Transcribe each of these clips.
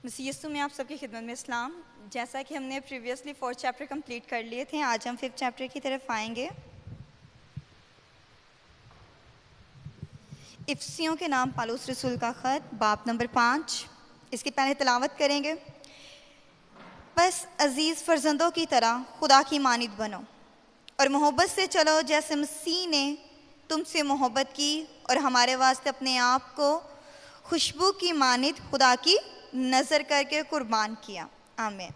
मसीह यीशु में आप सबकी खिदमत में इस्लाम। जैसा कि हमने प्रीवियसली 4th चैप्टर कंप्लीट कर लिए थे, आज हम 5th चैप्टर की तरफ आएंगे। इफ्सियों के नाम पालूस रसूल का ख़त, बाब नंबर 5। इसकी पहले तिलावत करेंगे। बस अजीज़ फ़र्जंदों की तरह खुदा की मानिद बनो और मोहब्बत से चलो, जैसे मसीह ने तुमसे मोहब्बत की और हमारे वास्ते अपने आप को खुशबू की मानिद खुदा की नज़र करके कुर्बान किया। आमीन।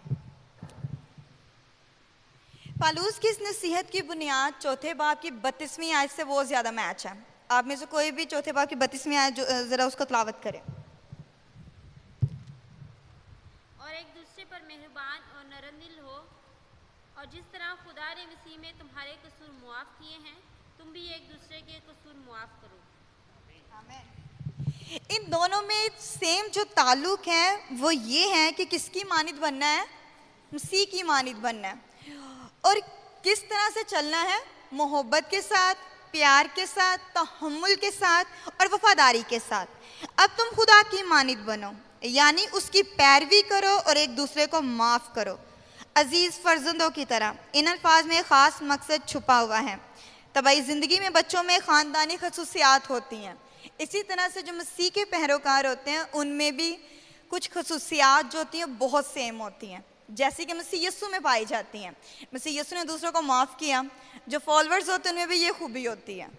पालूस की इस नसीहत की बुनियाद चौथे बाब की 32वीं आयत से बहुत ज़्यादा मैच है। आप में से कोई भी चौथे बाब की 32वीं आयत ज़रा उसको तलावत करे। और एक दूसरे पर मेहरबान और नरम दिल हो, और जिस तरह खुदा ने मसीह में तुम्हारे कसूर मुआफ़ किए हैं, तुम भी एक दूसरे के कसूर मुआफ़ करो। इन दोनों में सेम जो ताल्लुक है वो ये है कि किसकी मानिद बनना है? मसीह की मानिद बनना है। और किस तरह से चलना है? मोहब्बत के साथ, प्यार के साथ, तहम्मुल के साथ और वफादारी के साथ। अब तुम खुदा की मानिद बनो, यानी उसकी पैरवी करो और एक दूसरे को माफ़ करो, अजीज़ फ़र्जंदों की तरह। इन अल्फाज में ख़ास मकसद छुपा हुआ है। तबाही ज़िंदगी में बच्चों में ख़ानदानी खसूसियात होती हैं, इसी तरह से जो मसीह के पैरोकार होते हैं उनमें भी कुछ खसूसियात जो होती हैं बहुत सेम होती हैं, जैसे कि मसीह यीशु में पाई जाती हैं। मसीह यीशु ने दूसरों को माफ़ किया, जो फॉलोअर्स होते हैं उनमें भी ये खूबी होती है।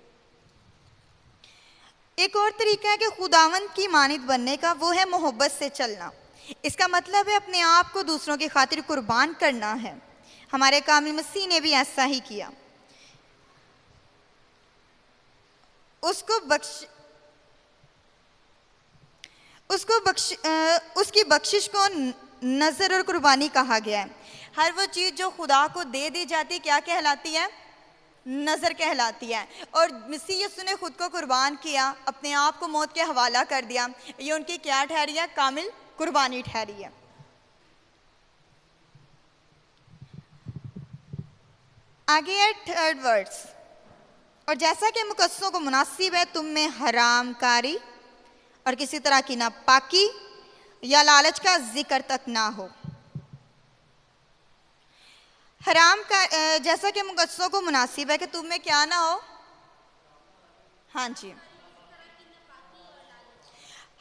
एक और तरीका है कि खुदावंद की मानिद बनने का, वो है मोहब्बत से चलना। इसका मतलब है अपने आप को दूसरों की खातिर कुर्बान करना है। हमारे कामिल मसीह ने भी ऐसा ही किया। उसकी बख्शिश को नज़र और कुर्बानी कहा गया है। हर वो चीज़ जो खुदा को दे दी जाती क्या कहलाती है? नज़र कहलाती है। और मसीह यीशु ने खुद को कुर्बान किया, अपने आप को मौत के हवाला कर दिया। ये उनकी क्या ठहरी है? कामिल कुर्बानी ठहरी है। आगे है थर्ड वर्ड्स। और जैसा कि मुकद्दसों को मुनासिब है, तुम में हरामकारी और किसी तरह की नापाकी या लालच का जिक्र तक ना हो। हराम का जैसा कि मुकद्दसों को मुनासिब है कि तुम में क्या ना हो? हाँ जी,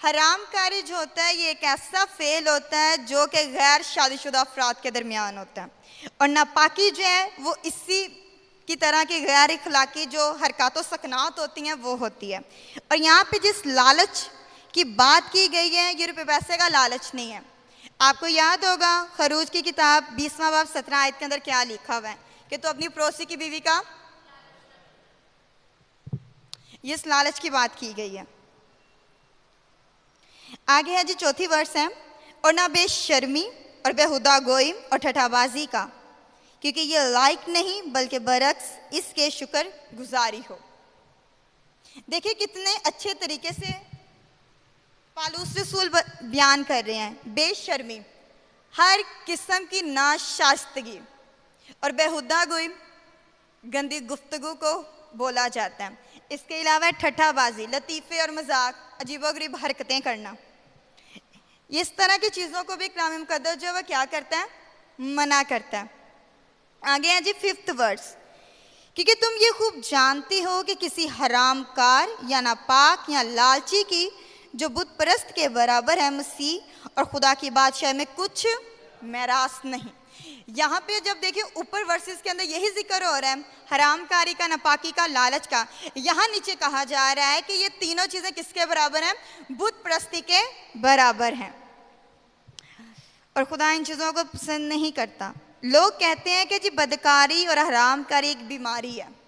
हरामकारी जो होता है ये एक ऐसा फेल होता है जो कि गैर शादीशुदा अफराद के दरमियान होता है। और नापाकी जो है वो इसी की तरह की गैर इखलाकी जो हरकत व सकनात होती हैं वो होती है। और यहाँ पे जिस लालच की बात की गई है, ये रुपये पैसे का लालच नहीं है। आपको याद होगा खरूज की किताब 20वां बाब 17 आयत के अंदर क्या लिखा हुआ है कि तो अपनी पड़ोसी की बीवी का, ये इस लालच की बात की गई है। आगे है जी चौथी वर्स है, और ना बेशर्मी और बेहुदा गोई और ठठाबाजी का, क्योंकि ये लायक नहीं बल्कि बरक्स इसके शुक्र गुजारी हो। देखिए कितने अच्छे तरीके से पालूस रसूल बयान कर रहे हैं। बेशर्मी, हर किस्म की नाशास्तगी, और बेहुदा गोई, गंदी गुफ्तगू को बोला जाता है। इसके अलावा ठट्ठाबाजी, लतीफ़े और मजाक, अजीबोगरीब हरकतें करना, इस तरह की चीज़ों को भी कलाम मुक़द्दस जो है वह क्या करता है? मना करता है। आगे है जी 5th वर्स, क्योंकि तुम ये खूब जानती हो कि किसी हरामकार या नापाक या लालची की जो बुत परस्त के बराबर है मसीह और खुदा की बादशाह में कुछ मैरास नहीं। यहाँ पे जब देखिए ऊपर वर्सेस के अंदर यही जिक्र हो रहा है, हरामकारी का, नापाकी का, लालच का। यहाँ नीचे कहा जा रहा है कि ये तीनों चीज़ें किसके बराबर हैं? बुत परस्ती के बराबर हैं। और खुदा इन चीज़ों को पसंद नहीं करता। लोग कहते हैं कि जी बदकारी और हरामकारी एक बीमारी है,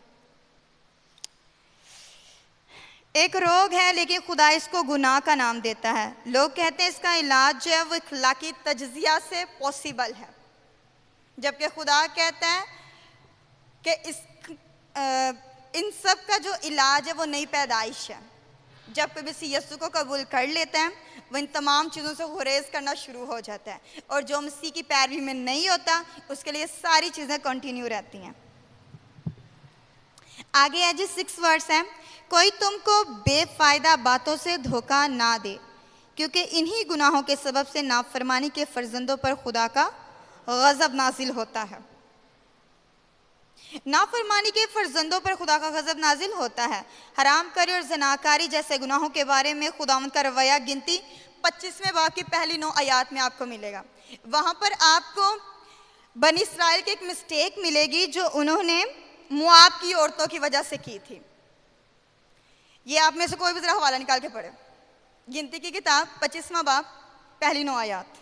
एक रोग है, लेकिन खुदा इसको गुनाह का नाम देता है। लोग कहते हैं इसका इलाज जो है वो इखलाकी तज्जिया से पॉसिबल है, जबकि खुदा कहता है कि इन सब का जो इलाज है वो नई पैदाइश है। जब कोई मसीह यीशु को कबूल कर लेता है वो इन तमाम चीज़ों से गुरेज करना शुरू हो जाता है, और जो मसीह की पैरवी में नहीं होता उसके लिए सारी चीज़ें कंटिन्यू रहती हैं। आगे है जी 6th वर्स है, कोई तुमको बेफायदा बातों से धोखा ना दे, क्योंकि इन्हीं गुनाहों के सबब से नाफरमानी के फर्जंदों पर खुदा का गज़ब नाजिल होता है। नाफरमानी के फर्जंदों पर खुदा का गज़ब नाजिल होता है। हरामकारी और जनाकारी जैसे गुनाहों के बारे में खुदावंद का रवैया गिनती 25वें बाब की पहली 9 आयात में आपको मिलेगा। वहाँ पर आपको बनी इस्राएल की एक मिस्टेक मिलेगी जो उन्होंने मुआब की औरतों की वजह से की थी। ये आप में से कोई भी जरा हवाला निकाल के पढ़े। गिनती की किताब 25वां बाब पहली 9 आयात।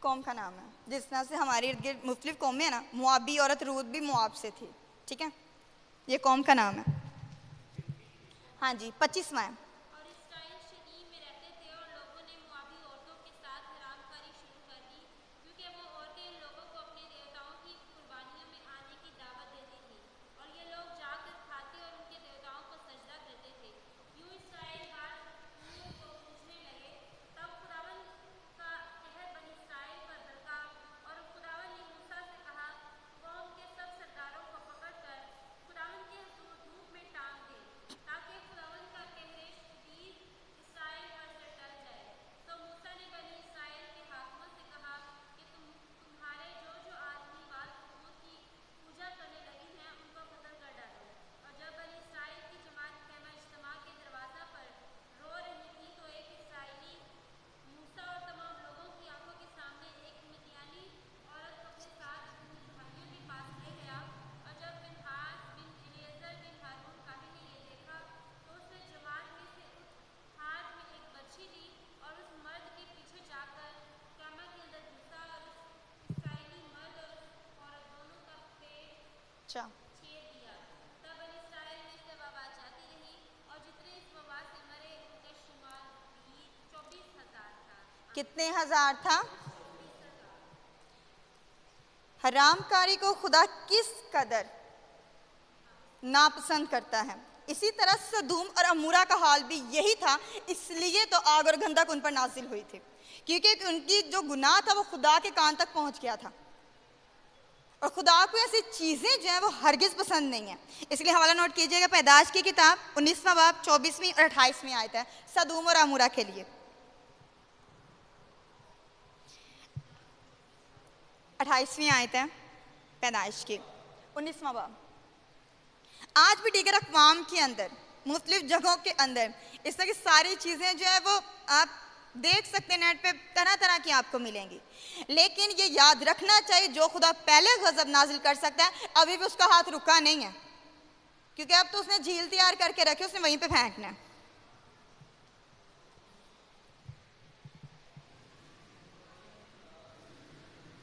कौम का नाम है जिस तरह से हमारे इर्द गिर्द मुख्तलिफ कौमें हैं ना, मुआबी औरत रूद भी मुआब से थी। ठीक है, ये कौम का नाम है। हाँ जी, 25वां है। और इस्राएल शकीम में रहते थे और लोगों ने मुआबी औरतों के साथ हरामकारी शुरू कर दी, क्योंकि वो औरतें इन लोगों को अपने देवताओं की कुर्बानियों में आने की दावत देती थी और ये लोग जाकर खाते और उनके देवताओं को सजदा करते थे। यूं इस्राएल बार शत्रुओं को पूछने लगे। तब खुदावंद का कहर बनी इस्राएल पर भड़का और खुदावंद ने मूसा से कहा, कौम के सब सरदारों को पकड़कर खुदावंद के हुजूर धूप में टांग दे, ताकि खुदावंद का कहर शदीद इस्राएल पर से टल जाए। तो मूसा ने बनी इस्राएल के हाकिमों से कहा कि तुम्हारे जो जो आदमी बाल हुकूमत की पूजा करने लगी हैं उनको कत्ल कर डालो। और जब बनी इस्राएल की जमात खैमा इज्तिमा के दरवाजा पर रो रही थी तो एक इस्राएली मूसा और तमाम लोगों की आंखों के सामने एक मिद्यानी औरत अपने साथ अपने भाइयों के पास ले गया। और जब फिनहास बिन एलीएज़र बिन हारून काहिन ने ये देखा तो उसने जमात में से उठ हाथ में एक बर्छी ली और उस मर्द के पीछे जाकर कैमा के अंदर घुसा और उस इस्राएली मर्द और उस औरत दोनों का पेट अच्छा, छेद दिया। तब बनी इस्राएल में से वबा जाती रही और जितने इस वबा से मरे उनका शुमार भी 24,000 था। कितने हजार था? हरामकारी को खुदा किस कदर नापसंद करता है। इसी तरह सदूम और अमूरा का हाल भी यही था, इसलिए तो आग और गंधक उन पर नाजिल हुई थी, क्योंकि उनकी जो गुनाह था वो खुदा के कान तक पहुंच गया था और खुदा को ऐसी चीजें जो है वो हरगिज पसंद नहीं है। इसलिए हवाला नोट कीजिएगा, पैदाश की किताब 19वां बाब 24वीं और 28वीं आयत है सदूम और अमूरा के लिए। 28वीं आयत है पैदाइश की 19वां बाब। आज भी दीगर अक़वाम के अंदर मुख्तलिफ जगहों के अंदर इस तरह की सारी चीज़ें जो है वो आप देख सकते हैं, नेट पे तरह तरह की आपको मिलेंगी। लेकिन ये याद रखना चाहिए, जो खुदा पहले गज़ब नाजिल कर सकता है अभी भी उसका हाथ रुका नहीं है, क्योंकि अब तो उसने झील तैयार करके रखी, उसने वहीं पे फेंकना है।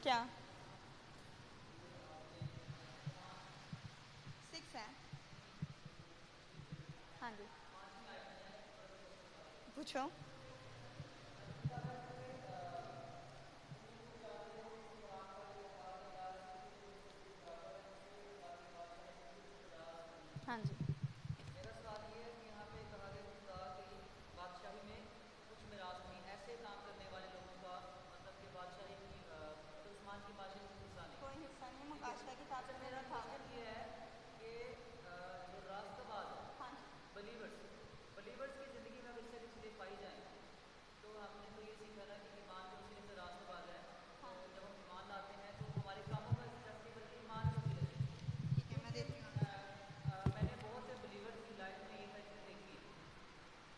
क्या 6 है? हाँ जी, पूछो। हाँ जी, मेरा सवाल ये है कि यहाँ पे कहा गया कि खुदा की बादशाही में कुछ मिरास नहीं, ऐसे काम करने वाले लोगों का मतलब कि बादशाही की उस्मान की बादशाही में हिस्सा नहीं। कोई हिस्सा नहीं, मुकाशरा की किताब में मेरा था। क्वेश्चन ये है कि जो रास्तबाज है, हाँ, बलीवर्स की ज़िंदगी में अगर इससे चीज़ें पाई जाएँ तो हमने तो ये सीखा ना कि ईमान के वसीले से रास्तबाज है। तो जब हम ईमान लाते हैं तो हमारे कामों का हिस्सा बल्कि ईमान के वसीले से। ठीक है, मैं देती हूँ। मैंने बहुत से बिलीवर्स की लाइफ में ये सारी चीज़ें देखी हैं।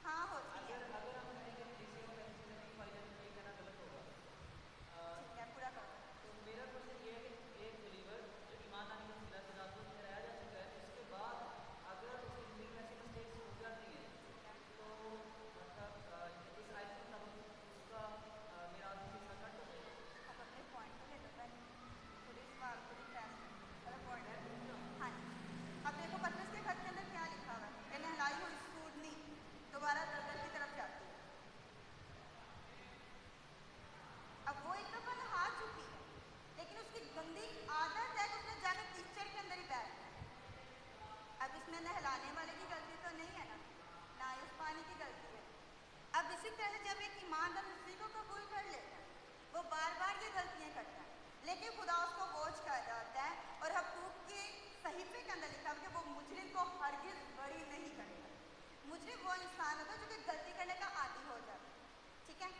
हाँ, होती है। अगर हम कहेंगे कि किसी को ऐसी चीज़ें नहीं पाई जाती तो ये कहना गलत होगा। ठीक है, पूरा करो। तो मेरा क्वेश्चन ये है कि एक बिलीवर जो ईमान लाने का वसीला से रास्तों में ठहराया जा चुका है, उसके बाद अगर उसकी ज़िंदगी में ऐसी मिस्टेक्स हो जाती हैं तो मतलब इस आयत के मुताबिक उसका मेरा हिस्सा कट हो जाएगा। आप अपने पॉइंट पे ले लो पहले, खुद इस बात को भी फैसला वाला पॉइंट है। हाँ जी, अब देखो पतरस के खत के अंदर क्या लिखा हुआ है, कि नहलाई हुई सूरनी दोबारा दलदल की तरफ जाती है। अब वो एक दफा नहा चुकी है, लेकिन उसकी गंदी आदत है कि उसने जाकर कीचड़ के अंदर ही बैठ गया। अब इसमें नहलाने वाले की गलती तो नहीं है ना ही उस पानी की गलती है। अब इसी तरह से जब एक ईमानदार मसीह को कबूल कर लेता है, वो बार बार ये गलतियां करता है, लेकिन खुदा उसको बोझ कर जाता है और हकूक के सहीफे के अंदर लिखा है कि वो मुजरिम को हरगिज बरी नहीं करेगा। मुझे वो इंसान होता है जो कि गलती करने का आदी हो जाता है, ठीक है।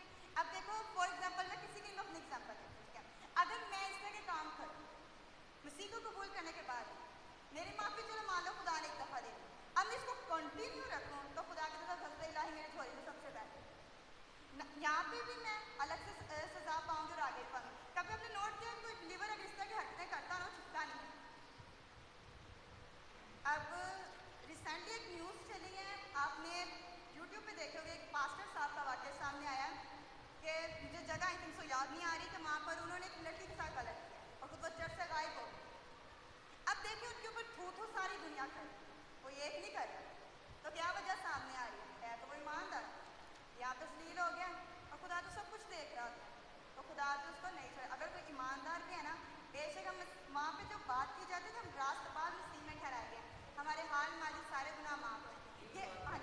अब देखो फॉर एग्जांपल मैं किसी की अपनी एग्जांपल देती हूँ, ठीक है। अगर मैं इस तरह के काम करूँ मसीह को कबूल करने के बाद मेरी माफ़ी चलो मान लो खुदा ने एक दफ़ा दे दी, अब मैं इसको कंटिन्यू रखूँ तो खुदा की तरफ हंसते इलाही मेरे झोली में सबसे पहले यहाँ पे भी मैं अलग से सजा पाऊंगी और आगे पाऊंगी। कभी आपने नोट किया कोई बिलीवर अगर इस तरह की हरकतें करता ना छुपता नहीं। अब रिसेंटली एक न्यूज़ चली है, आपने यूट्यूब पे देखे होंगे, एक पास्टर साहब का वाक्य सामने आया कि मुझे जगह आई थिंक सो याद नहीं आ रही कि वहाँ पर उन्होंने एक लड़की के साथ गलत किया और खुद वो चर्च से गायब हो गई। अब देखिए उनके ऊपर थू सारी दुनिया कर, कोई एक नहीं कर रहा, तो क्या वजह सामने आ रही है तो वो ईमानदार, यहाँ तो अश्लील हो गया और खुदा तो सब कुछ देख रहा था, तो खुदा तो उसको नहीं छोड़ा। अगर कोई ईमानदार भी है ना, बेशक हम वहाँ पे जो बात की जाती है कि हम रास्तबाज मसीह में ठहराए गए, हमारे हाल माली सारे गुनाह माफ है, ये हाँ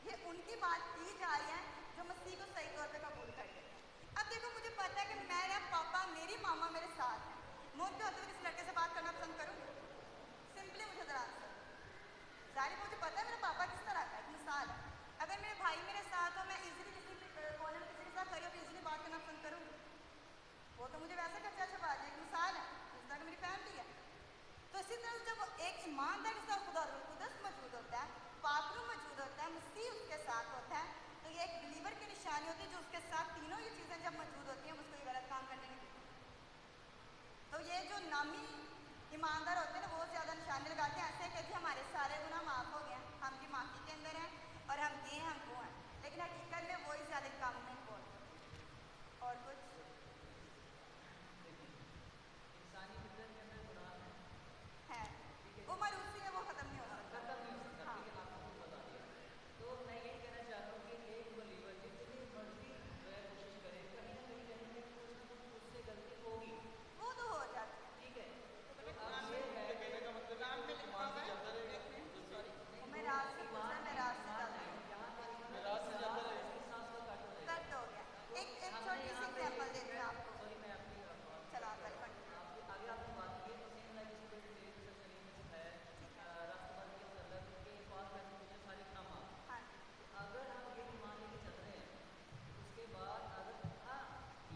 ये उनकी बात की जा रही है जो मसीह को सही तौर पे कबूल कर लेते हैं। अब देखो मुझे पता है कि मेरा पापा मेरी मामा मेरे साथ है, मैं उनके होते हुए किसी लड़के से बात करना पसंद करूँगी? सिंपली मुझे ज़रा आंसर जाहिर मुझे पता है मेरा पापा किस तरह का है, एक मिसाल है। अगर मेरे भाई मेरे साथ हो मैं इजीली किसी कोने में किसी के साथ खड़ी होकर इजीली बात करना पसंद करूँगी? वो तो मुझे वैसे खर्चा छपा दे, एक मिसाल है, इस तरह की मेरी फैमिली है। तो इसी तरह जब एक ईमानदार के साथ खुदा कुदस मौजूद होता है, पाकरू मौजूद होता है, मसीह उसके साथ होता है, तो ये एक बिलीवर की निशानी होती है जो उसके साथ तीनों ये चीज़ें जब मौजूद होती हैं उसको ये गलत काम करने नहीं देती। तो ये जो नामी ईमानदार होते हैं ना वो ज़्यादा निशानी लगाते हैं ऐसे कि हमारे सारे गुनाह माफ़ हो गए हैं, हम भी माफ़ी के अंदर हैं और हम ये हैं हम वो हैं, लेकिन हकीकत में वही ज़्यादा काम नहीं बोलते। और कुछ इंसानी फितरत के अंदर गुनाह है, वो मारूसी है, वो ख़त्म नहीं हो सकता। खत्म नहीं हो सकता, हाँ। ठीक है, आपको खुद बता दिया। तो मैं यही कहना चाहता हूँ कि एक बलीवर जितनी मर्जी जो है कोशिश करे कहीं ना कहीं कुछ ना कुछ उससे गलती होगी, वो तो हो जाती है। ठीक है। तो कुरान में कहने का मतलब है कि वो ईमान से जाता रहेगा, वो मैं रात से गुजर मैं रात से जाता हूँ। यहाँ पे मेराज से जाता रहेगा। इसकी सांस का कट हो जाएगा। कट हो गया। एक हमने छोटी सी यहाँ पे एग्जाम्पल देती हूँ आपको। सॉरी मैं आपकी चलो आप पहले कंटिन्यू। आगे आपने बात की है तो सेम लाइक इसी पे शरीर में सिखाया है राष्ट्रवाद के अंदर के पास में मुझे सारे गुनाह माफ। हाँ अगर हम ये मान लेके चल रहे हैं उसके बाद अगर हाँ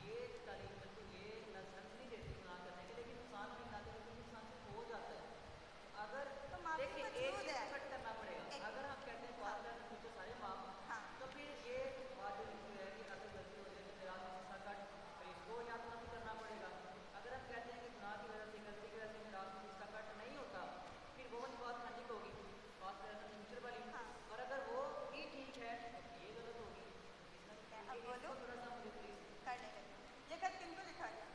ये तारीफ बिल्कुल ये लाइसेंस नहीं देती गुनाह करने के, लेकिन इंसान भी ना करके इंसान से हो जाता है। अगर तो माफी देखिए एक मजबूर चीज है। कट करना पड़ेगा, अगर हम कहते हैं बात करने मुझे सारे माफ, हाँ। तो फिर ये बात जो लिखी है कि अगर गलती हो जाए तो मेरा हिस्सा कट, तो इसको याद माफी करना पड़ेगा। अगर हम कहते हैं कि गुनाह की वजह से गलती की वजह से मेरा हिस्सा कट नहीं होता, फिर वो वाली बात खंडित होगी, बात फ्यूचर वाली। हाँ। और अगर वो ही ठीक है तो ये गलत होगी। अब बोलो। थोड़ा सा मुझे प्लीज करने लगे। ये खत किनको लिखा गया?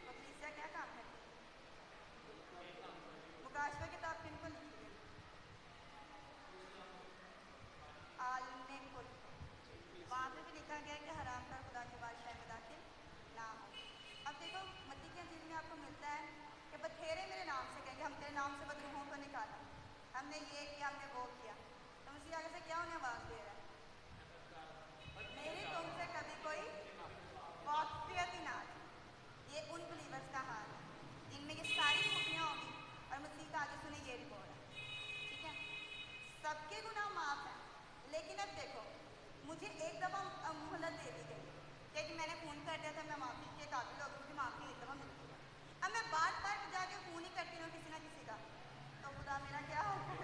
कलीसिया क्या काम करती है? मुकाशवा किताब किनको लिखी है? आलने को लिखा। वहाँ पे भी लिखा गया है कि हराम कर खुदा के बादशाह में दाखिल ना हो। अब देखो मत्ती की अंजील में आपको मिलता है कि बथेरे मेरे नाम से कहेंगे हम तेरे नाम से बदरूहों को निकाला, हमने ये किया हमने वो किया, तो मसीह आगे से क्या उन्हें आवाज़ दे रहा है? मेरी तुमसे कभी कोई वाकफियत ही ना थी। ये उन बिलीवर्स का हाल है जिनमें ये सारी खूबियाँ होंगी और मसीह का आगे सुने ये रिकॉर्ड है, ठीक है। सबके गुनाह माफ़ है, लेकिन अब देखो मुझे एक दफ़ा मोहलत दे दी गई कि मैंने फ़ोन कर दिया था मैं माफ़ी के काबिल हो गई, मुझे माफ़ी एक दफ़ा मिलती है। अब मैं बार बार जाके फ़ोन ही करती रहूँ किसी ना किसी का, तो खुदा मेरा क्या होगा?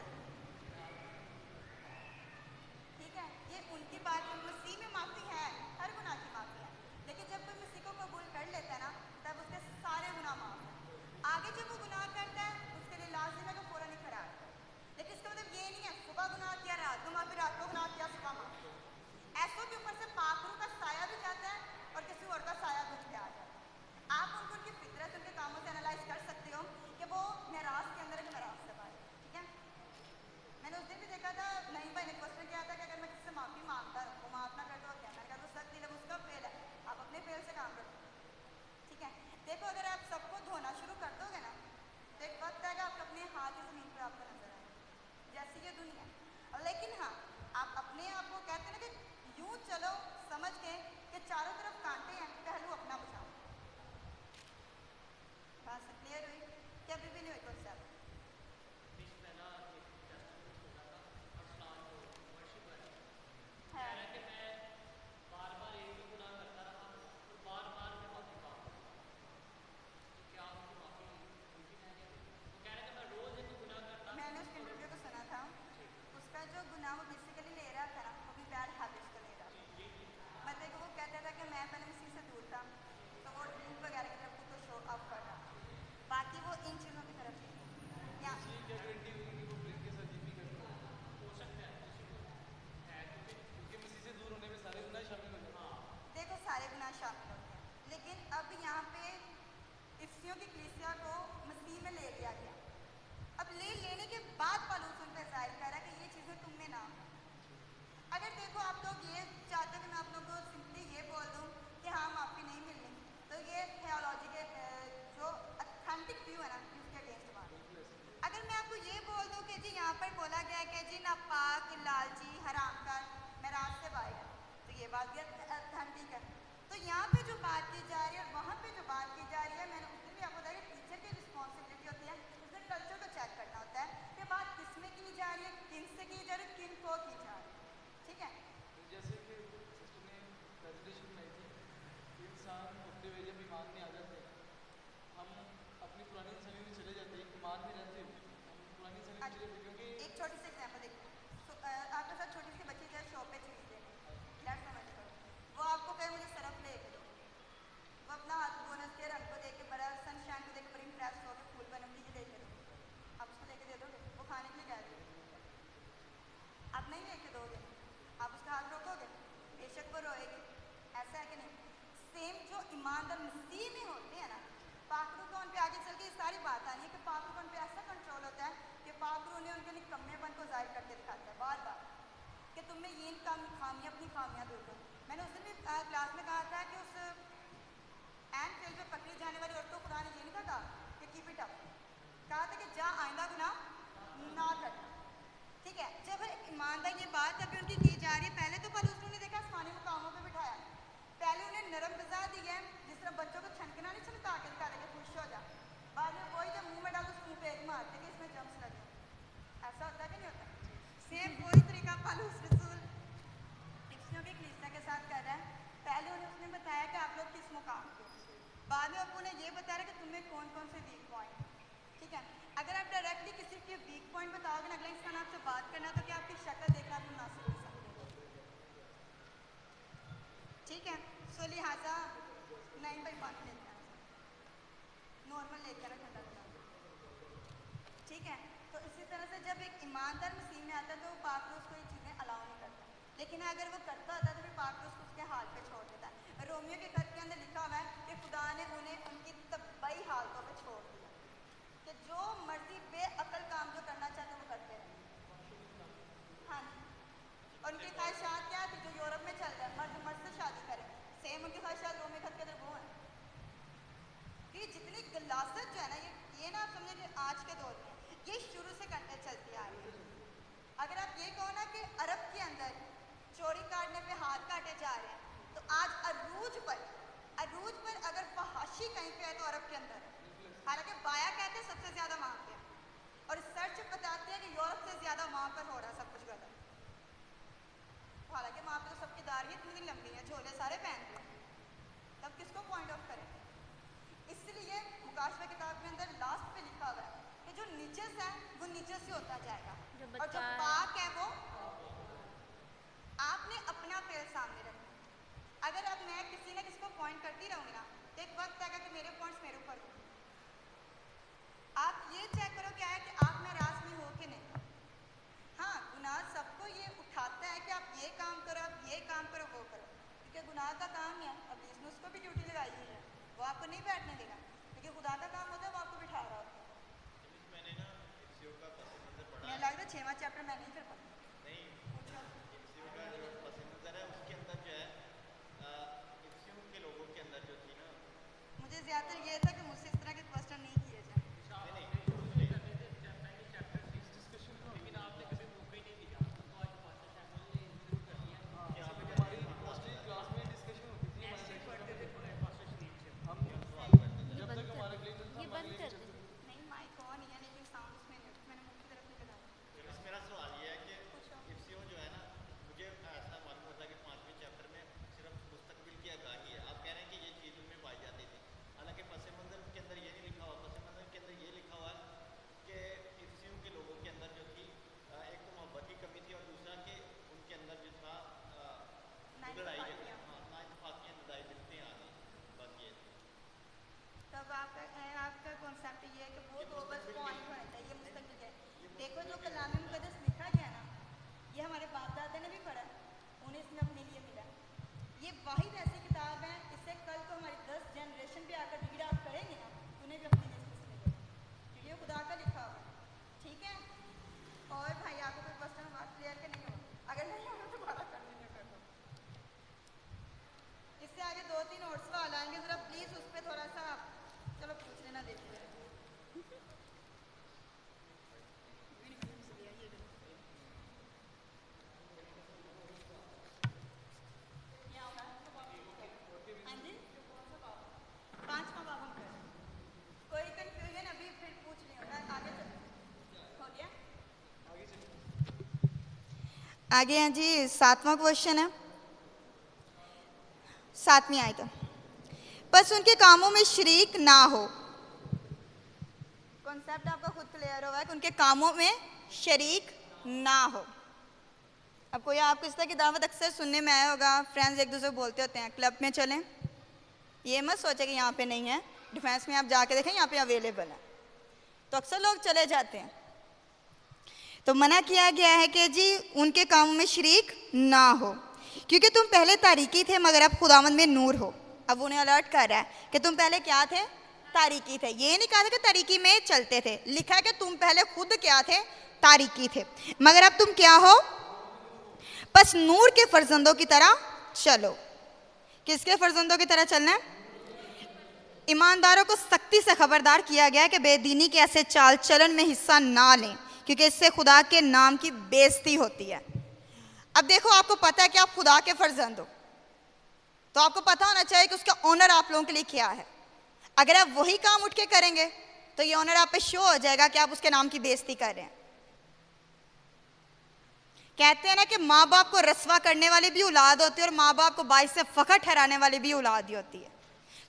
ठीक है, ये उनकी बात है, मसीह में माफ़ी है, हर गुनाह की माफ़ी है, लेकिन जब कोई मसीह को कबूल कर लेता है ना तब उसके सारे गुनाह माफ़ हैं। आगे जब वो गुनाह करता है उसके लिए लाजिम है कि फ़ौरन ही खड़ा है, लेकिन इसका मतलब ये नहीं है सुबह गुनाह किया रात को माफ़ी, रात को गुनाह किया सुबह माफ़ी। ऐसों के ऊपर से पाखरू का साया भी जाता है और किसी और का साया घुस के आ जाता है। आप उनकी फितरत उनके कामों से एनालाइज कर सकते हो कि वो मेराज के अंदर एक मेराज से बात, ठीक है। मैंने उस दिन भी देखा था नहीं भाई ने क्वेश्चन किया था कि अगर मैं किससे माफ़ी मांगता रहूँ वो माफ़ ना कर तो क्या, मैंने कहा तो सख्त दिल है उसका फेल है, आप अपने फेल से काम करो, ठीक है। देखो अगर आप सबको धोना शुरू कर दोगे ना तो एक वक्त आएगा आप अपने हाथ ही ज़मीन पर आपको नजर आएगा जैसी ये दुनिया। लेकिन हाँ आप अपने आप को कहते हैं ना कि यूँ चलो समझ के कि चारों तरफ कांटे हैं, पहलू अपना बचाओ। बात क्लियर हुई क्या? अभी भी नहीं हुई? कुछ है जी नापाक, लालची, हरामखोर, मैं रात से बाहर। तो ये बात भी ठीक है। तो यहाँ पे जो बात की जा रही है और वहाँ पे जो बात की जा रही है, मैंने उसमें भी आपको बताया टीचर की रिस्पॉन्सिबिलिटी होती है, उसने कल्चर को चेक करना होता है कि बात किस में की जा रही है, किन से की जा रही है, किन को की जा रही है। ठीक है। तो जैसे कि सिस्टर ने प्रेजेंटेशन बनाई थी कि इंसान उठते हुए जब ईमान में आ जाते हैं, हम अपनी पुरानी जिंदगी में चले जाते हैं, ईमान में रहते हुए हम पुरानी जिंदगी में चले जाते हैं, क्योंकि एक छोटी सी एग्जाम्पल देखिए। आपके साथ छोटी सी बच्ची जाए शॉप पे चीज लेने, लेट्स समझ लो वो आपको कहे मुझे सरफ ले के दो, वो अपना हाथ बोनस के रंग को देख के बड़ा सनशाइन को देख के बड़ी इम्प्रेस हो के फूल बनम लीजिए लेके दो, आप उसको लेके दे दोगे? वो खाने के लिए कह रही है, आप नहीं लेके दोगे, आप उसका हाथ रोकोगे, बेशक वो रोएगी। ऐसा है कि नहीं? सेम जो ईमानदार मसीह में होते हैं ना, पाकरू को उन पे आगे चल के ये सारी बात आनी है कि पाकरू को उन पे ऐसा कंट्रोल होता है कि पाकरू उन्हें उनके निकम्मेपन को जाहिर करके दिखाता है बार बार कि तुम में ये खामियां अपनी खामियां दूर करो। मैंने उस दिन भी क्लास में कहा था कि उस एंड फिल्म में पकड़ी जाने वाली औरतों खुदा ने ये नहीं कहा कि कीप इट अप, कहा था कि जा आइंदा गुनाह ना करना। ठीक है। जब ईमानदार ये बात अभी उनकी की जा रही है, पहले तो पर उसने देखा आसमानी मुकामों पे बिठाया, पहले उन्हें नरम ग़िज़ा दी है जिस तरह बच्चों को छनकना नहीं छनका के दिखा देंगे खुश हो जा, बाद में वही जब मुंह में डालो तो मुंह पे एक मारते कि इसमें जम्स लगे। ऐसा होता है कि नहीं होता? सेम वही तरीका पौलुस रसूल इफिसियों की कलीसिया के साथ कर रहा है। पहले उन्हें उसने बताया कि आप लोग किस मुकाम के हो, बाद में आपको उन्हें ये बता रहा है कि तुम्हें कौन कौन से वीक पॉइंट। ठीक है। अगर आप डायरेक्टली किसी के वीक पॉइंट बताओगे ना, अगला इंसान आपसे बात करना तो क्या आपकी शक्ल देखना भी मुनासिब हो सकती है। ठीक है। सो लिहाजा नहीं भाई पानी लेके आना, नॉर्मल लेके आना ठंडा ठंडा। ठीक है। तो इसी तरह से जब एक ईमानदार मसीह में आता है तो वो पाकरूस को ये चीज़ें अलाउ नहीं करता, लेकिन अगर वो करता होता तो फिर पाकरूस को उसके हाल पे छोड़ देता है। रोमियो के खत के अंदर लिखा हुआ है कि खुदा ने उन्हें उनकी तबाही हालतों पे छोड़ दिया कि जो मर्जी बेअकल काम जो करना चाहते वो करते रहे। हाँ जी। और उनकी ख्वाहिशात क्या थी जो यूरोप में चल रहा है, मर्द मर्द से शादी करे, सेम उनकी ख्वाहिशात रोमियो खत के अंदर वो है। कि जितनी गलासत जो है ना, ये ना आप समझे कि आज के दौर में ये शुरू से करते चलती आ रही है। अगर आप ये कहो ना कि अरब के अंदर चोरी काटने पे हाथ काटे जा रहे हैं, तो आज अरूज पर अगर फहाशी कहीं पे है तो अरब के अंदर है। हालांकि बाया कहते हैं सबसे ज्यादा वहाँ पे है, और सर्च बताते हैं कि यूरोप से ज्यादा वहाँ पर हो रहा है सब कुछ गलत। हालांकि वहाँ पे तो सबकी दाढ़ी इतनी लंबी है, झोले सारे पहनते हैं, तब किसको पॉइंट ऑफ करें? इसलिए मुकाशवा किताब के अंदर लास्ट पे लिखा हुआ है कि जो नीचे से है वो नीचे से होता जाएगा, और जो पाक है वो आपने अपना फेल सामने रखना। अगर अब मैं किसी ने किसको पॉइंट करती रहूँगी ना, तो एक वक्त आएगा कि मेरे पॉइंट्स मेरे ऊपर होंगे। आप ये चेक करो क्या है कि आप में राज में हो कि नहीं। हाँ, गुनाह सबको ये उठाता है कि आप ये काम करो, आप ये काम करो, वो करो, क्योंकि गुनाह का काम है। अब इसने उसको भी ड्यूटी लगाई हुई है, वो आपको नहीं बैठने देगा, क्योंकि खुदा का काम होता है वो आपको बिठा रहा होता है। मैंने ना इफ्सियों का पस मंज़र पढ़ा मुझे है। लगता है 6वां चैप्टर मैं नहीं कर पाऊँ। नहीं, इफ्सियों का जो पस मंज़र है उसके अंदर जो है इफ्सियों के लोगों के अंदर जो थी ना, मुझे ज़्यादातर ये था कि मुझसे इस तरह के क्वेश्चन नहीं किए जाए। नहीं हमारी मोस्टली क्लास में डिस्कशन होती थी, हमारे लेक्चर में हम जब तक हमारा अगले दिन था हमारे लेक्चर नहीं माइक ऑन है लेकिन साउंड उसमें नहीं होता, मैंने मुंह की तरफ नहीं लगाया। बस मेरा सवाल ये है कि इफ्सियों जो है ना, मुझे ऐसा मालूम होता है कि 5वें चैप्टर में सिर्फ मुस्तकबिल की आगाही है। आप कह रहे हैं कि ये चीज़ उनमें पाई जाती थी, हालांकि पस मंज़र के अंदर ये नहीं लिखा हुआ। पस मंज़र के अंदर ये लिखा हुआ है कि इफ्सियों के लोगों के अंदर जो थी एक तो मोहब्बत की कमी थी, और दूसरा कि उनके अंदर जो था लड़ाई झगड़े, हाँ ना इतफाकियाँ लड़ाई बिल्कुल आ गई, बस ये थी। तब आपका कॉन्सेप्ट ये है कि वो दो बस पॉइंट होने चाहिए मुस्तकिल है। देखो जो कलाम मुक़द्दस लिखा गया ना, ये हमारे बाप दादा ने भी पढ़ा, उन्हें इसमें अपने लिए मिला। ये वाहिद ऐसी किताब है, इससे कल को हमारी 10 जनरेशन भी आकर रीड आप करेंगे ना, उन्हें भी अपने लिए इसमें मिलेगा, क्योंकि ये खुदा का लिखा हुआ है। ठीक है। और भाई आपको कोई क्वेश्चन बात क्लियर के नहीं हो? अगर नहीं होगा तो दोबारा कंटिन्यू कर दो। इससे आगे 2-3 और सवाल आएंगे, ज़रा प्लीज़ उस पर थोड़ा सा चलो पूछ लेना, देखिए। आगे हैं जी 7वां क्वेश्चन है, 7वीं आयत। बस उनके कामों में शरीक ना हो। कॉन्सेप्ट आपका खुद क्लियर हुआ है कि उनके कामों में शरीक ना हो। अब कोई आपको इस तरह की दावत अक्सर सुनने में आया होगा, फ्रेंड्स एक दूसरे को बोलते होते हैं क्लब में चलें, ये मत सोचे कि यहाँ पे नहीं है, डिफेंस में आप जाके देखें यहाँ पे अवेलेबल है, तो अक्सर लोग चले जाते हैं। तो मना किया गया है कि जी उनके कामों में शरीक ना हो, क्योंकि तुम पहले तारीकी थे मगर अब खुदावंद में नूर हो। अब उन्हें अलर्ट कर रहा है कि तुम पहले क्या थे, तारीकी थे। ये नहीं कहा था कि तारीकी में चलते थे, लिखा है कि तुम पहले खुद क्या थे, तारीकी थे, मगर अब तुम क्या हो, बस नूर के फर्जंदों की तरह चलो। किसके फर्जंदों की तरह चलना है? ईमानदारों को सख्ती से खबरदार किया गया है कि बेदीनी के ऐसे चाल चलन में हिस्सा ना लें, क्योंकि इससे खुदा के नाम की बेइज्जती होती है। अब देखो, आपको पता है कि आप खुदा के फर्जंद हो, तो आपको पता होना चाहिए कि उसका ऑनर आप लोगों के लिए क्या है। अगर आप वही काम उठ के करेंगे तो ये ऑनर आप पे शो हो जाएगा कि आप उसके नाम की बेइज्जती कर रहे हैं। कहते हैं ना कि माँ बाप को रस्वा करने वाली भी औलाद होती है और माँ बाप को बाइस से फखर ठहराने वाली भी औलाद ही होती है।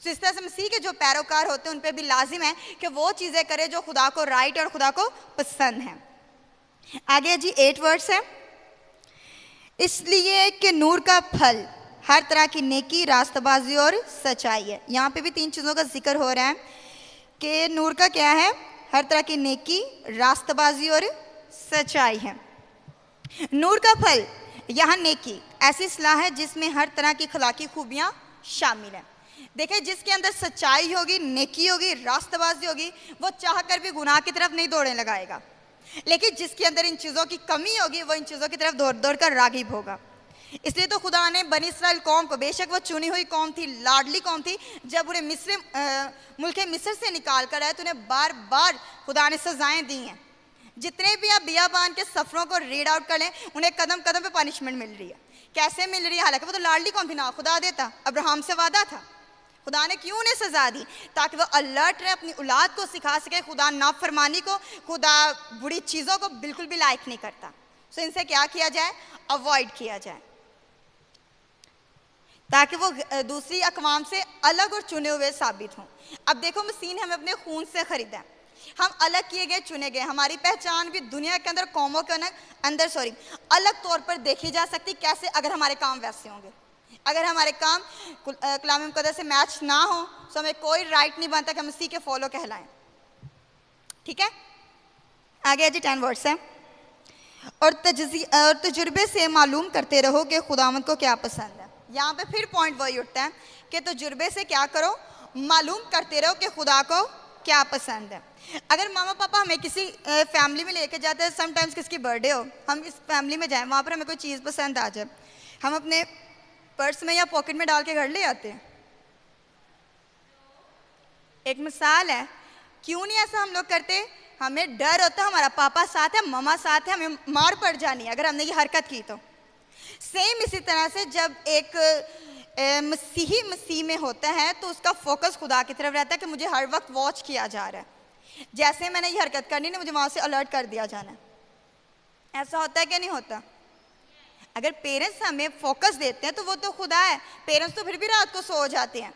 तो इस तरह से मसीह के जो पैरोकार होते हैं उन पे भी लाजिम है कि वो चीज़ें करें जो खुदा को राइट और खुदा को पसंद है। आगे जी 8 वर्ड्स है, इसलिए कि नूर का फल हर तरह की नेकी, रास्तबाजी और सच्चाई है। यहाँ पे भी 3 चीज़ों का जिक्र हो रहा है कि नूर का क्या है, हर तरह की नेकी, रास्तबाजी और सच्चाई है। नूर का फल यहाँ नेकी ऐसी सलाह है जिसमें हर तरह की खलाकी खूबियाँ शामिल हैं। देखिए, जिसके अंदर सच्चाई होगी, नेकी होगी, रास्तबाजी होगी, वो चाह कर भी गुनाह की तरफ नहीं दौड़ने लगाएगा। लेकिन जिसके अंदर इन चीज़ों की कमी होगी वो इन चीज़ों की तरफ दौड़ दौड़ कर राग़िब होगा। इसलिए तो खुदा ने बनी इस्राएल कौम को, बेशक वो चुनी हुई कौम थी, लाडली कौम थी, जब उन्हें मुल्क मिस्र से निकाल कर आए तो उन्हें बार बार खुदा ने सजाएं दी हैं। जितने भी आप बियाबान के सफ़रों को रीड आउट कर लें, उन्हें कदम कदम पे पनिशमेंट मिल रही है। कैसे मिल रही है? हालांकि वो तो लाडली कौम थी ना, खुदा देता, अब्राहम से वादा था। खुदा ने क्यों उन्हें सजा दी? ताकि वो अलर्ट रहे, अपनी औलाद को सिखा सके खुदा नाफरमानी को, खुदा बुरी चीज़ों को बिल्कुल भी लाइक नहीं करता। सो इनसे क्या किया जाए? अवॉइड किया जाए, ताकि वो दूसरी अकवाम से अलग और चुने हुए साबित हों। अब देखो, मसीह ने हमें अपने खून से खरीदा है, हम अलग किए गए, चुने गए। हमारी पहचान भी दुनिया के अंदर कौमों के अंदर अलग तौर पर देखी जा सकती। कैसे? अगर हमारे काम वैसे होंगे। अगर हमारे काम कलाम मुकद्दस से मैच ना हो तो हमें कोई राइट नहीं बनता कि हम मसीह के फॉलो कहलाएं। ठीक है, आगे जी 10 वर्ड्स है, और तजुर्बे से मालूम करते रहो कि खुदावंद को क्या पसंद है। यहाँ पे फिर पॉइंट वही उठता है कि तजुर्बे से क्या करो? मालूम करते रहो कि खुदा को क्या पसंद है। अगर मामा पापा हमें किसी फैमिली में लेके जाते हैं, समटाइम्स किसकी बर्थडे हो, हम इस फैमिली में जाएं, वहाँ पर हमें कोई चीज़ पसंद आ जाए, हम अपने पर्स में या पॉकेट में डाल के घर ले आते हैं। एक मिसाल है, क्यों नहीं ऐसा हम लोग करते? हमें डर होता है, हमारा पापा साथ है, मम्मा साथ है, हमें मार पड़ जानी है अगर हमने ये हरकत की तो। सेम इसी तरह से जब एक मसीही मसीह में होता है तो उसका फोकस खुदा की तरफ रहता है कि मुझे हर वक्त वॉच किया जा रहा है। जैसे मैंने ये हरकत करनी ना, मुझे वहाँ से अलर्ट कर दिया जाना है। ऐसा होता है कि नहीं होता? अगर पेरेंट्स हमें फोकस देते हैं तो वो तो खुदा है। पेरेंट्स तो फिर भी रात को सो जाते हैं,